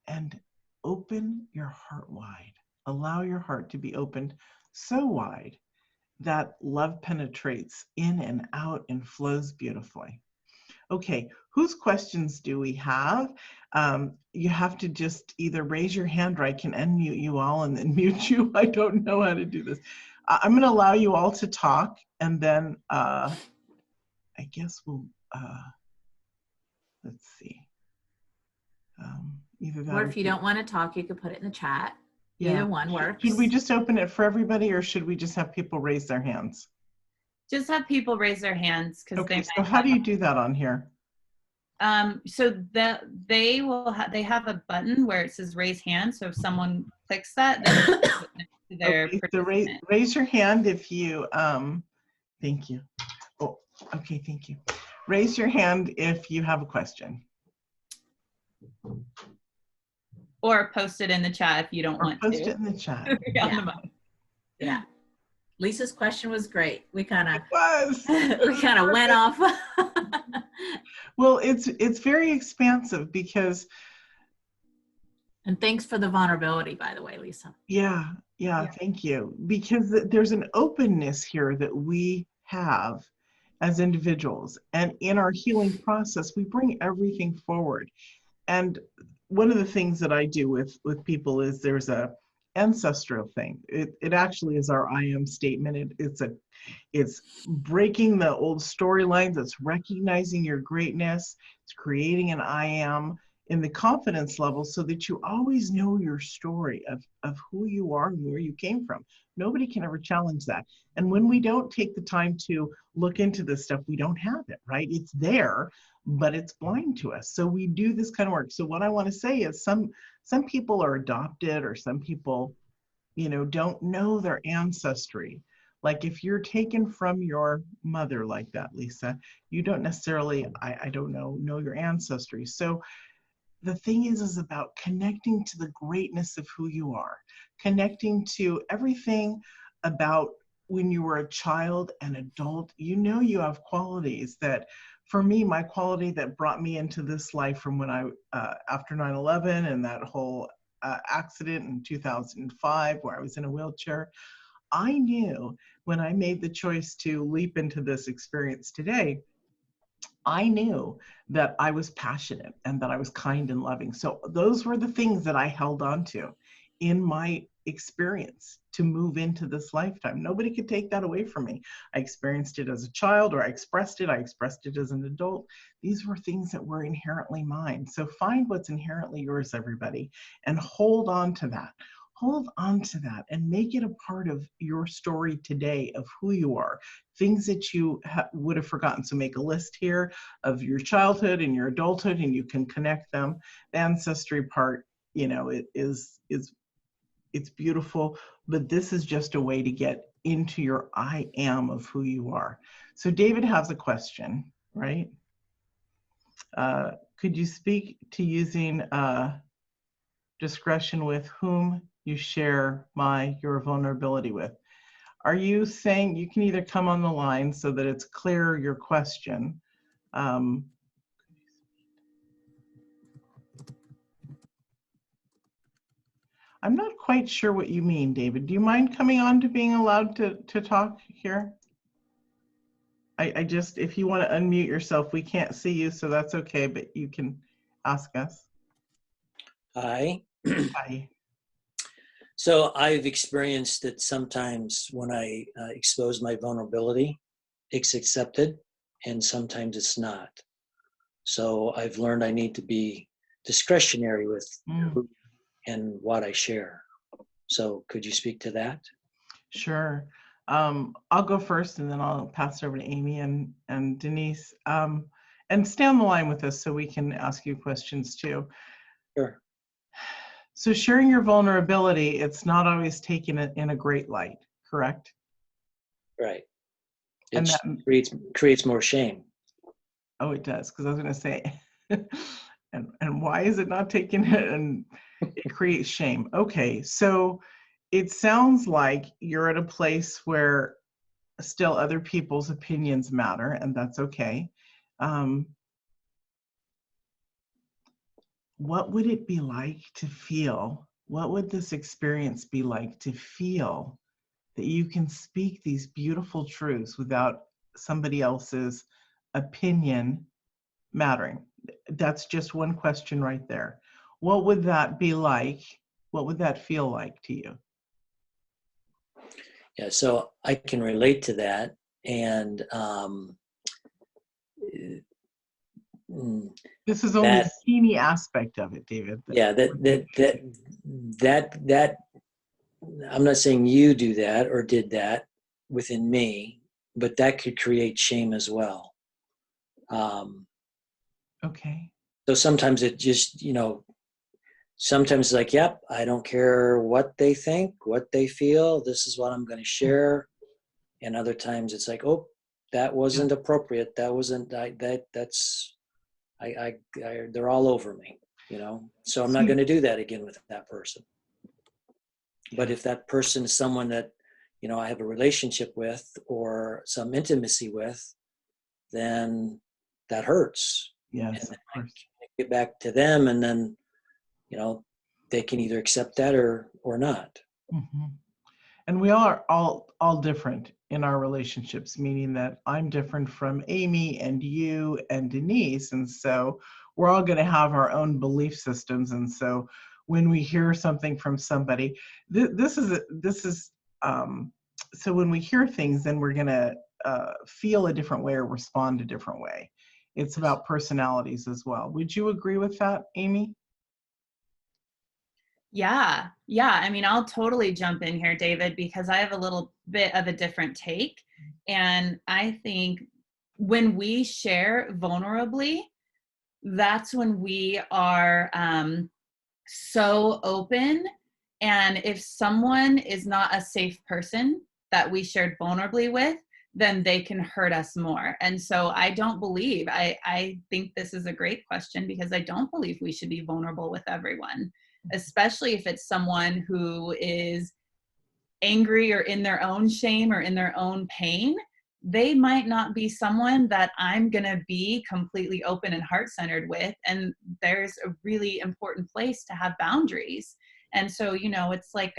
Speaker 1: And open your heart wide. Allow your heart to be opened so wide that love penetrates in and out and flows beautifully. Okay, whose questions do we have? You have to just either raise your hand, or I can unmute you all and then mute you. I don't know how to do this. I'm going to allow you all to talk, and then I guess we'll, let's see. Either that,
Speaker 3: or if you don't want to talk, you could put it in the chat.
Speaker 1: Yeah.
Speaker 3: Either one works.
Speaker 1: Should we just open it for everybody, or should we just have people raise their hands?
Speaker 2: Just have people raise their hands.
Speaker 1: Okay, so how do you do that on here?
Speaker 2: So that they have a button where it says raise hand. So if someone clicks that, then
Speaker 1: okay, so raise your hand if you, thank you. Oh, okay, thank you. Raise your hand if you have a question.
Speaker 2: Or post it in the chat if you don't want to.
Speaker 1: Post it in the chat.
Speaker 3: Yeah. Lisa's question was great. We kind of
Speaker 1: went
Speaker 3: off.
Speaker 1: Well, it's very expansive because.
Speaker 3: And thanks for the vulnerability, by the way, Lisa.
Speaker 1: Yeah, thank you. Because there's an openness here that we have as individuals, and in our healing process, we bring everything forward. And one of the things that I do with people is there's a ancestral thing. It actually is our I am statement. It's breaking the old storylines. It's recognizing your greatness. It's creating an I am in the confidence level, so that you always know your story of who you are and where you came from. Nobody can ever challenge that. And when we don't take the time to look into this stuff, we don't have it, right? It's there, but it's blind to us. So we do this kind of work. So what I want to say is some people are adopted, or some people, don't know their ancestry. Like if you're taken from your mother like that, Lisa, you don't necessarily, I don't know your ancestry. So the thing is about connecting to the greatness of who you are, connecting to everything about when you were a child and adult. You have qualities that, for me, my quality that brought me into this life from when I, after 9/11 and that whole accident in 2005 where I was in a wheelchair, I knew when I made the choice to leap into this experience today, I knew that I was passionate and that I was kind and loving. So those were the things that I held on to in my experience to move into this lifetime. Nobody could take that away from me. I experienced it as a child, or I expressed it as an adult. These were things that were inherently mine. So find what's inherently yours, everybody, and hold on to that. Hold on to that and make it a part of your story today of who you are, things that you would have forgotten. So make a list here of your childhood and your adulthood, and you can connect them. The ancestry part, it's beautiful, but this is just a way to get into your I am of who you are. So David has a question, right? Could you speak to using discretion with whom you share your vulnerability with? Are you saying you can either come on the line so that it's clear your question? I'm not quite sure what you mean, David. Do you mind coming on to being allowed to talk here? I just, if you want to unmute yourself, we can't see you, so that's okay, but you can ask us.
Speaker 4: Hi.
Speaker 1: Hi.
Speaker 4: So I've experienced that sometimes when I expose my vulnerability, it's accepted, and sometimes it's not. So I've learned I need to be discretionary with who and what I share. So could you speak to that?
Speaker 1: Sure. I'll go first, and then I'll pass it over to Amy and Denise. And stay on the line with us so we can ask you questions too.
Speaker 4: Sure.
Speaker 1: So sharing your vulnerability, it's not always taken in a great light, correct?
Speaker 4: Right.
Speaker 1: And
Speaker 4: It creates more shame.
Speaker 1: Oh, it does, because I was going to say, and why is it not taken? And it creates shame. Okay, so it sounds like you're at a place where still other people's opinions matter, and that's okay. What would it be like to feel? What would this experience be like to feel that you can speak these beautiful truths without somebody else's opinion mattering? That's just one question right there. What would that be like? What would that feel like to you?
Speaker 4: Yeah, so I can relate to that. And
Speaker 1: this is only a teeny aspect of it, David.
Speaker 4: Yeah, that I'm not saying you do that or did that within me, but that could create shame as well.
Speaker 1: Okay.
Speaker 4: So sometimes it just, sometimes it's like, yep, I don't care what they think, what they feel. This is what I'm going to share. And other times it's like, oh, that wasn't appropriate. That wasn't, they're all over me, so I'm not going to do that again with that person. But if that person is someone that, I have a relationship with or some intimacy with, then that hurts.
Speaker 1: Yes,
Speaker 4: and
Speaker 1: of course.
Speaker 4: I get back to them, and then, they can either accept that or not.
Speaker 1: Mm-hmm. And we are all different in our relationships, meaning that I'm different from Amy and you and Denise. And so we're all going to have our own belief systems. And so when we hear something from somebody, so when we hear things, then we're going to feel a different way or respond a different way. It's about personalities as well. Would you agree with that, Amy?
Speaker 2: Yeah. I mean, I'll totally jump in here, David, because I have a little bit of a different take. And I think when we share vulnerably, that's when we are so open. And if someone is not a safe person that we shared vulnerably with, then they can hurt us more. And so I don't believe, I think this is a great question, because I don't believe we should be vulnerable with everyone, especially if it's someone who is angry or in their own shame or in their own pain. They might not be someone that I'm going to be completely open and heart-centered with. And there's a really important place to have boundaries. And so, it's like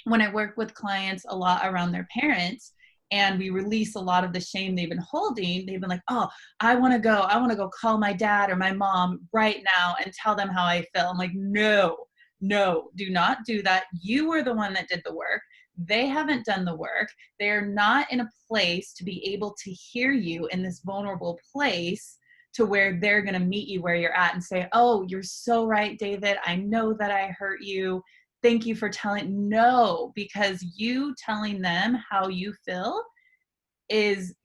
Speaker 2: when I work with clients a lot around their parents, and we release a lot of the shame they've been holding, they've been like, oh, I want to go call my dad or my mom right now and tell them how I feel. I'm like, no, do not do that. You were the one that did the work. They haven't done the work. They're not in a place to be able to hear you in this vulnerable place to where they're going to meet you where you're at and say, oh, you're so right, David. I know that I hurt you. Thank you for telling. No, because you telling them how you feel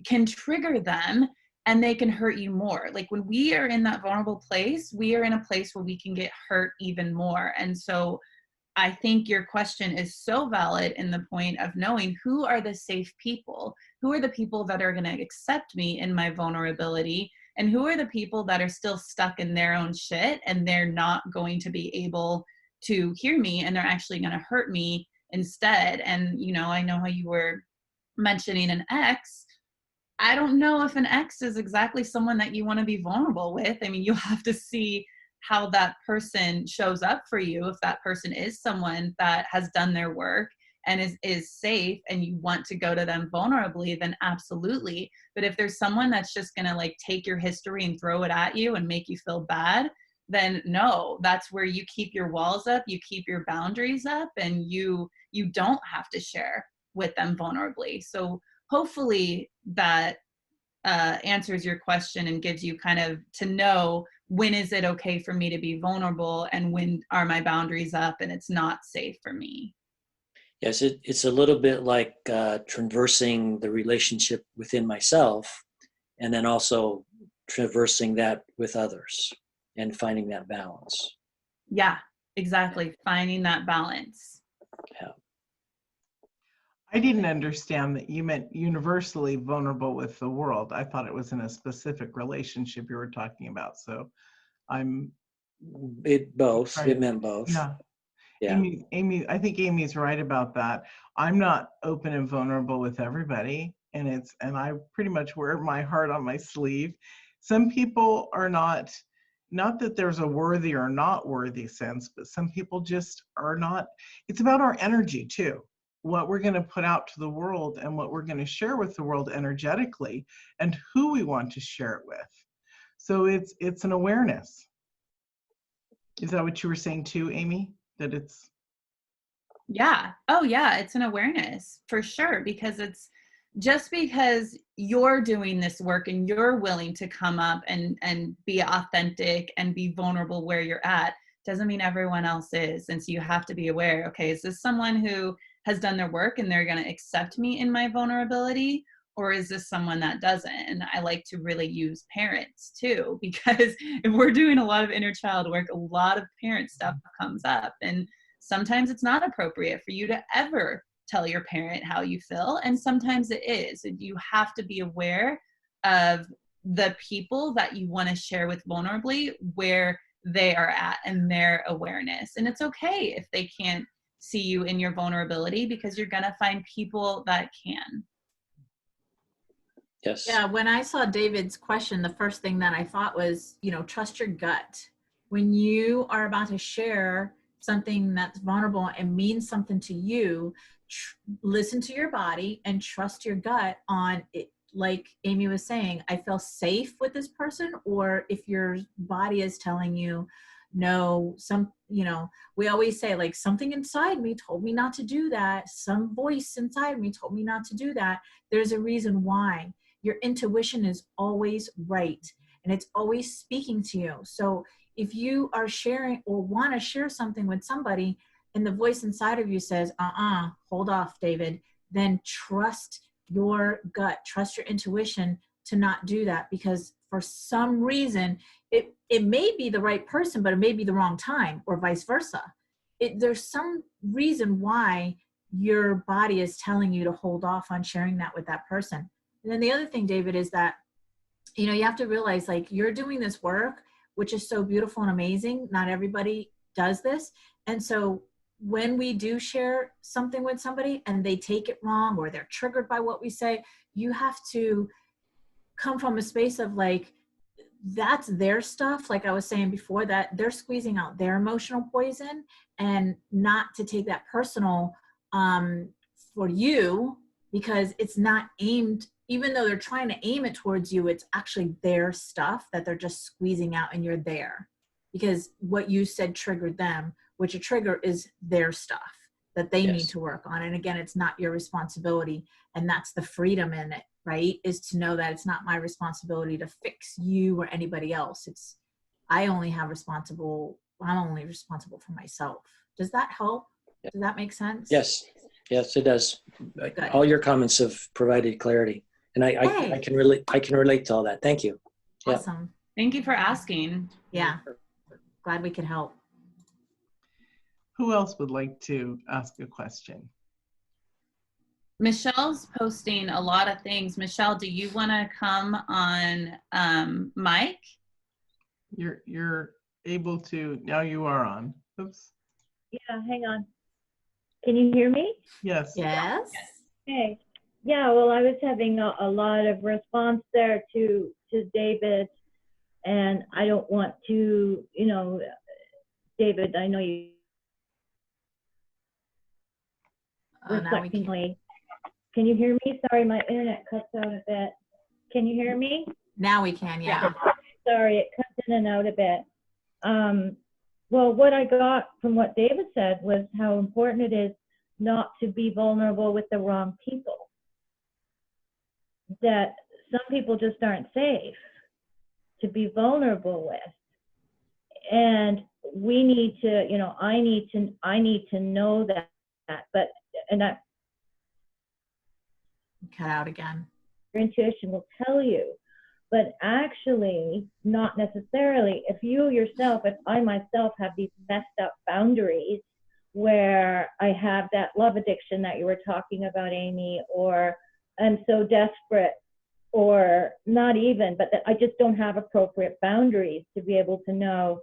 Speaker 2: can trigger them and they can hurt you more. Like when we are in that vulnerable place, we are in a place where we can get hurt even more. And so I think your question is so valid in the point of knowing who are the safe people, who are the people that are going to accept me in my vulnerability, and who are the people that are still stuck in their own shit and they're not going to be able to hear me and they're actually going to hurt me instead. And, you know, I know how you were mentioning an ex. I don't know if an ex is exactly someone that you want to be vulnerable with. I mean, you have to see how that person shows up for you. If that person is someone that has done their work and is safe and you want to go to them vulnerably, then absolutely. But if there's someone that's just going to like take your history and throw it at you and make you feel bad, then no, that's where you keep your walls up, you keep your boundaries up, and you don't have to share with them vulnerably. So hopefully that answers your question and gives you kind of to know when is it okay for me to be vulnerable and when are my boundaries up and it's not safe for me.
Speaker 4: Yes, it's a little bit like traversing the relationship within myself and then also traversing that with others and finding that balance.
Speaker 2: Yeah, exactly. Finding that balance.
Speaker 4: Yeah.
Speaker 1: I didn't understand that you meant universally vulnerable with the world. I thought it was in a specific relationship you were talking about. So I'm
Speaker 4: It
Speaker 1: right.
Speaker 4: meant both.
Speaker 1: Yeah.
Speaker 4: Yeah.
Speaker 1: Amy, I think Amy's right about that. I'm not open and vulnerable with everybody, and I pretty much wear my heart on my sleeve. Some people are not that there's a worthy or not worthy sense, but some people just are not. It's about our energy too. What we're going to put out to the world and what we're going to share with the world energetically and who we want to share it with. So it's an awareness. Is that what you were saying too, Amy? That it's
Speaker 2: Yeah. Oh yeah, it's an awareness for sure, because it's just because you're doing this work and you're willing to come up and be authentic and be vulnerable where you're at doesn't mean everyone else is. And so you have to be aware, okay, is this someone who has done their work and they're going to accept me in my vulnerability? Or is this someone that doesn't? And I like to really use parents too, because if we're doing a lot of inner child work, a lot of parent stuff comes up. And sometimes it's not appropriate for you to ever tell your parent how you feel. And sometimes it is. You have to be aware of the people that you want to share with vulnerably, where they are at and their awareness. And it's okay if they can't see you in your vulnerability, because you're going to find people that can.
Speaker 4: Yes.
Speaker 3: Yeah, when I saw David's question, the first thing that I thought was, trust your gut. When you are about to share something that's vulnerable and means something to you, listen to your body and trust your gut on it. Like Amy was saying, I feel safe with this person, or if your body is telling you, no, we always say like something inside me told me not to do that. Some voice inside me told me not to do that. There's a reason why. Your intuition is always right and it's always speaking to you. So if you are sharing or want to share something with somebody and the voice inside of you says, hold off, David, then trust your gut, trust your intuition to not do that, because for some reason, it may be the right person, but it may be the wrong time, or vice versa. There's some reason why your body is telling you to hold off on sharing that with that person. And then the other thing, David, is that, you have to realize like you're doing this work, which is so beautiful and amazing. Not everybody does this. And so when we do share something with somebody and they take it wrong or they're triggered by what we say, you have to come from a space of like, that's their stuff. Like I was saying before, that they're squeezing out their emotional poison, and not to take that personal for you, because it's not aimed, even though they're trying to aim it towards you, it's actually their stuff that they're just squeezing out, and you're there because what you said triggered them, which a trigger is their stuff that they need
Speaker 4: Yes.
Speaker 3: to work on. And again, it's not your responsibility. And that's the freedom in it, right? Is to know that it's not my responsibility to fix you or anybody else. I'm only responsible for myself. Does that help? Does that make sense?
Speaker 4: Yes, yes, it does.
Speaker 3: Good.
Speaker 4: All your comments have provided clarity, and I
Speaker 3: Hey.
Speaker 4: can relate to all that. Thank you. Yeah.
Speaker 3: Awesome.
Speaker 2: Thank you for asking.
Speaker 3: Yeah. Glad we could help.
Speaker 1: Who else would like to ask a question?
Speaker 2: Michelle's posting a lot of things. Michelle, do you want to come on mic?
Speaker 1: You're able to, now you are on. Oops.
Speaker 5: Yeah, hang on. Can you hear me?
Speaker 1: Yes.
Speaker 3: Yes.
Speaker 5: Hey. Yeah, well, I was having a lot of response there to David, and I don't want to, David, I know you
Speaker 3: Oh, now we can.
Speaker 5: reflectingly. Can you hear me? Sorry, my internet cuts out a bit. Can you hear me?
Speaker 3: Now we can, yeah.
Speaker 5: Sorry, it cuts in and out a bit. Well, what I got from what David said was how important it is not to be vulnerable with the wrong people. That some people just aren't safe to be vulnerable with. And we need to, I need to know that, and
Speaker 3: Cut out again.
Speaker 5: your intuition will tell you, but actually not necessarily. If you yourself, if I myself have these messed up boundaries where I have that love addiction that you were talking about, Amy, or I'm so desperate, or not even, but that I just don't have appropriate boundaries to be able to know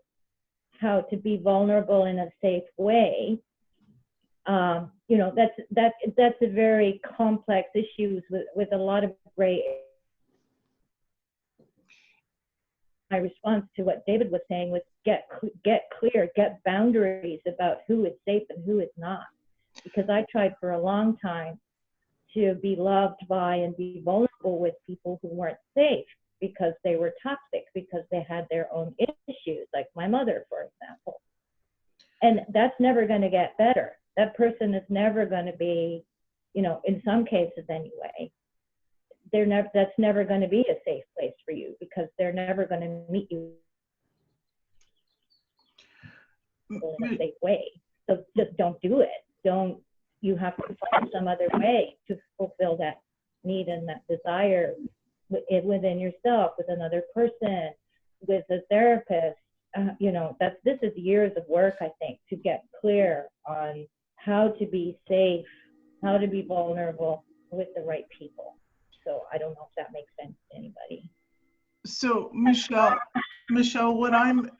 Speaker 5: how to be vulnerable in a safe way. That's a very complex issue with a lot of gray. My response to what David was saying was get clear, get boundaries about who is safe and who is not. Because I tried for a long time to be loved by and be vulnerable with people who weren't safe because they were toxic, because they had their own issues, like my mother, for example. And that's never going to get better. That person is never going to be, in some cases anyway, that's never going to be a safe place for you because they're never going to meet you in a safe way. So just don't do it. You have to find some other way to fulfill that need and that desire within yourself, with another person, with a therapist. This is years of work, I think, to get clear on how to be safe, how to be vulnerable with the right people. So I don't know if that makes sense to anybody.
Speaker 1: So Michelle, what I'm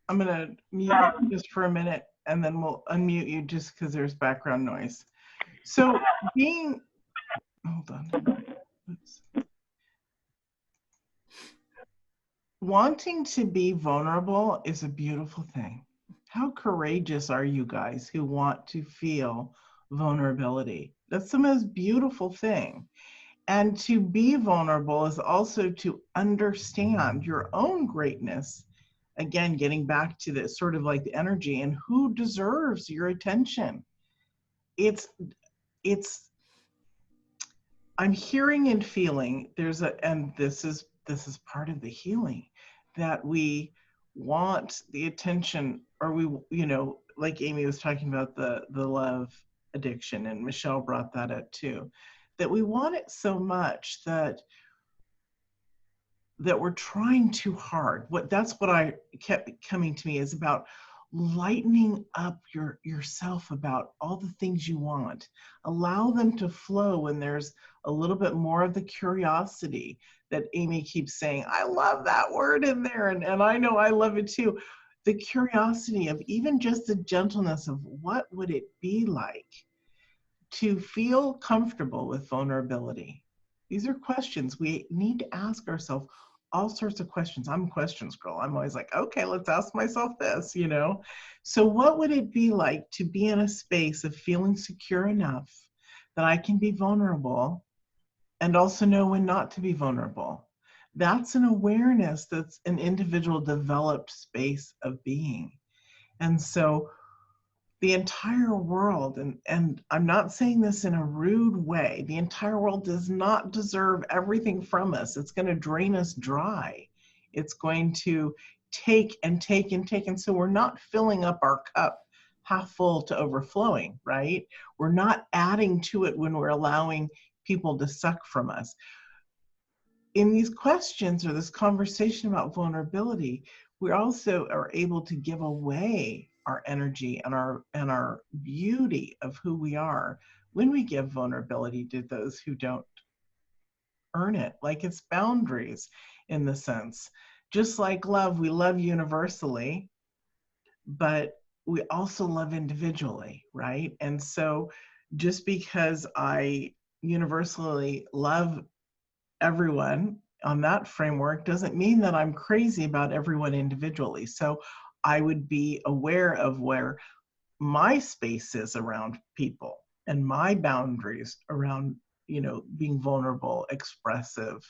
Speaker 1: going to mute you just for a minute, and then we'll unmute you just because there's background noise. So hold on. Oops. Wanting to be vulnerable is a beautiful thing. How courageous are you guys who want to feel vulnerability? That's the most beautiful thing. And to be vulnerable is also to understand your own greatness. Again, getting back to this sort of like the energy and who deserves your attention. I'm hearing and feeling and this is part of the healing, that we want the attention, or we, like Amy was talking about the love addiction, and Michelle brought that up too, that we want it so much that we're trying too hard. That's what I kept coming to me, is about lightening up yourself about all the things you want. Allow them to flow when there's a little bit more of the curiosity that Amy keeps saying. I love that word in there, and I know I love it too. The curiosity of even just the gentleness of what would it be like to feel comfortable with vulnerability. These are questions we need to ask ourselves. All sorts of questions. I'm a questions girl. I'm always like, okay, let's ask myself this, So what would it be like to be in a space of feeling secure enough that I can be vulnerable and also know when not to be vulnerable. That's an awareness that's an individual developed space of being. And so the entire world, and I'm not saying this in a rude way, the entire world does not deserve everything from us. It's going to drain us dry. It's going to take and take and take. And so we're not filling up our cup half full to overflowing, right? We're not adding to it when we're allowing people to suck from us. In these questions or this conversation about vulnerability, we also are able to give away our energy and our beauty of who we are when we give vulnerability to those who don't earn it. Like, it's boundaries in the sense. Just like love, we love universally, but we also love individually, right? And so just because I universally love everyone on that framework doesn't mean that I'm crazy about everyone individually. So I would be aware of where my space is around people and my boundaries around, being vulnerable, expressive.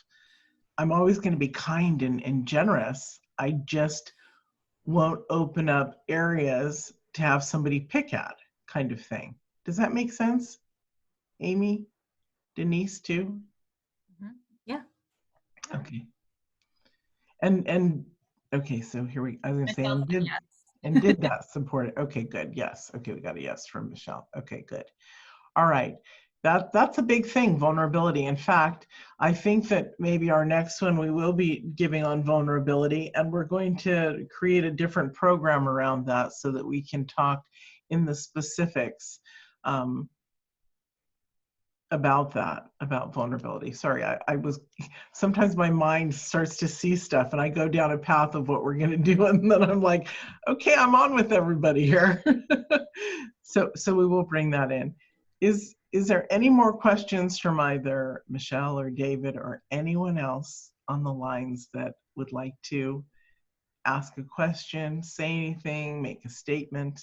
Speaker 1: I'm always going to be kind and generous. I just won't open up areas to have somebody pick at, kind of thing. Does that make sense? Amy? Denise too?
Speaker 3: Yeah.
Speaker 1: Okay. And okay, so here I was gonna say,
Speaker 2: Michelle said yes.
Speaker 1: and did that support it? Okay, good. Yes. Okay, we got a yes from Michelle. Okay, good. All right. That's a big thing, vulnerability. In fact, I think that maybe our next one we will be giving on vulnerability, and we're going to create a different program around that so that we can talk in the specifics about that, about vulnerability. Sorry, I was, sometimes my mind starts to see stuff and I go down a path of what we're going to do, and then I'm like, okay, I'm on with everybody here. So we will bring that in. Is there any more questions from either Michelle or David or anyone else on the lines that would like to ask a question, say anything, make a statement?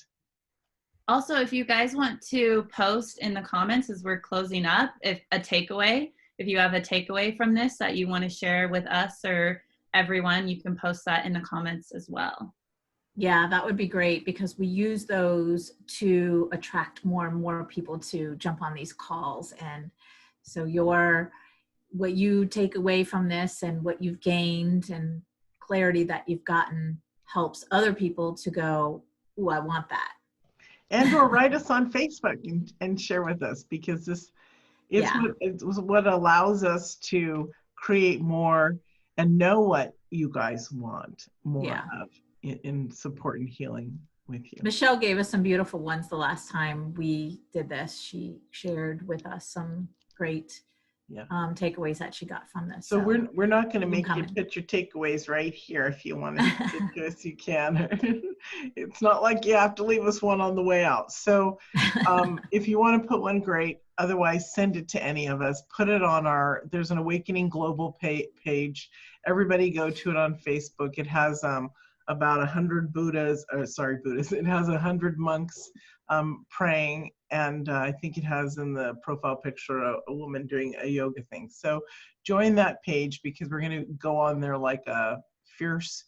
Speaker 2: Also, if you guys want to post in the comments as we're closing up, if you have a takeaway from this that you want to share with us or everyone, you can post that in the comments as well.
Speaker 3: Yeah, that would be great, because we use those to attract more and more people to jump on these calls. And so what you take away from this and what you've gained and clarity that you've gotten helps other people to go, "Ooh, I want that."
Speaker 1: And or write us on Facebook and share with us, because it's what allows us to create more and know what you guys want more of in support and healing with you.
Speaker 3: Michelle gave us some beautiful ones the last time we did this. She shared with us some great takeaways that she got from this.
Speaker 1: So we're not going to make you put your takeaways right here. If you want to get to us, you can. It's not like you have to leave us one on the way out. So if you want to put one, great. Otherwise, send it to any of us. Put it on there's an Awakening Global page. Everybody go to it on Facebook. It has about 100 Buddhas. It has 100 monks praying, and I think it has in the profile picture a woman doing a yoga thing. So join that page, because we're going to go on there like a fierce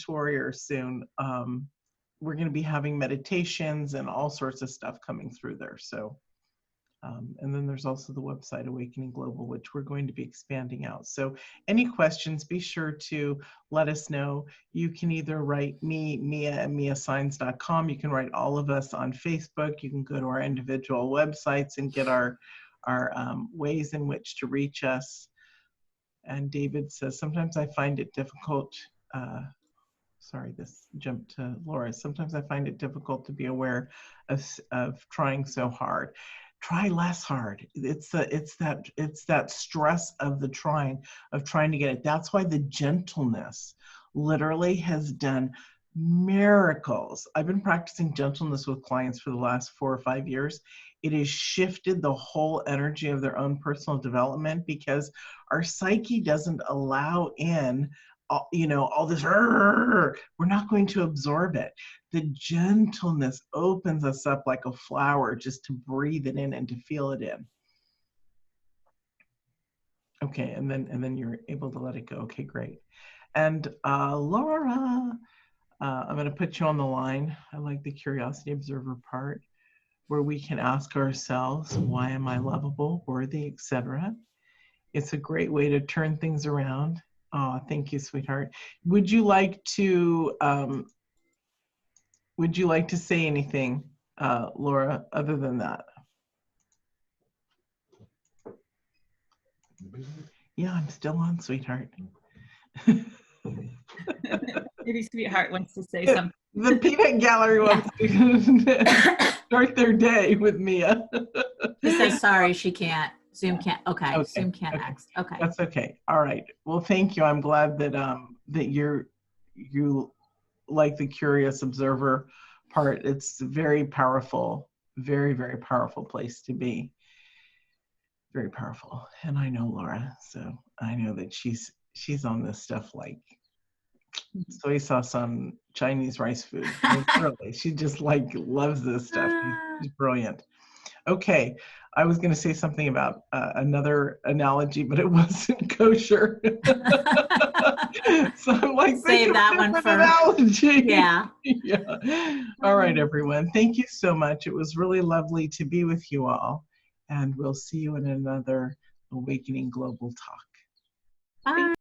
Speaker 1: warrior soon. We're going to be having meditations and all sorts of stuff coming through there. So and then there's also the website Awakening Global, which we're going to be expanding out. So any questions, be sure to let us know. You can either write me, Mia at miasigns.com. You can write all of us on Facebook. You can go to our individual websites and get our ways in which to reach us. And David says, sometimes I find it difficult. Sorry, this jumped to Laura. Sometimes I find it difficult to be aware of trying so hard. Try less hard. It's that stress of the trying to get it. That's why the gentleness literally has done miracles. I've been practicing gentleness with clients for the last 4 or 5 years. It has shifted the whole energy of their own personal development, because our psyche doesn't allow in all this, we're not going to absorb it. The gentleness opens us up like a flower, just to breathe it in and to feel it in. Okay, and then you're able to let it go. Okay, great. And Laura, I'm going to put you on the line. I like the curiosity observer part, where we can ask ourselves, why am I lovable, worthy, etc. It's a great way to turn things around. Oh, thank you, sweetheart. Would you like to say anything, Laura, other than that? Yeah, I'm still on, sweetheart.
Speaker 2: Maybe sweetheart wants to say something.
Speaker 1: The peanut gallery wants to start their day with Mia.
Speaker 3: She says sorry, she can't. Zoom can't. Okay, Zoom can't
Speaker 1: okay.
Speaker 3: access. Okay.
Speaker 1: That's okay. All right. Well, thank you. I'm glad that that you like the curious observer part. It's very powerful, very, very powerful place to be. Very powerful. And I know Laura, so I know that she's on this stuff like soy sauce on Chinese rice food. Literally, she just loves this stuff. She's brilliant. Okay, I was going to say something about another analogy, but it wasn't kosher. So I'm like,
Speaker 3: save that one for
Speaker 1: analogy.
Speaker 3: Yeah.
Speaker 1: Yeah. All right, everyone. Thank you so much. It was really lovely to be with you all, and we'll see you in another Awakening Global Talk.
Speaker 3: Bye.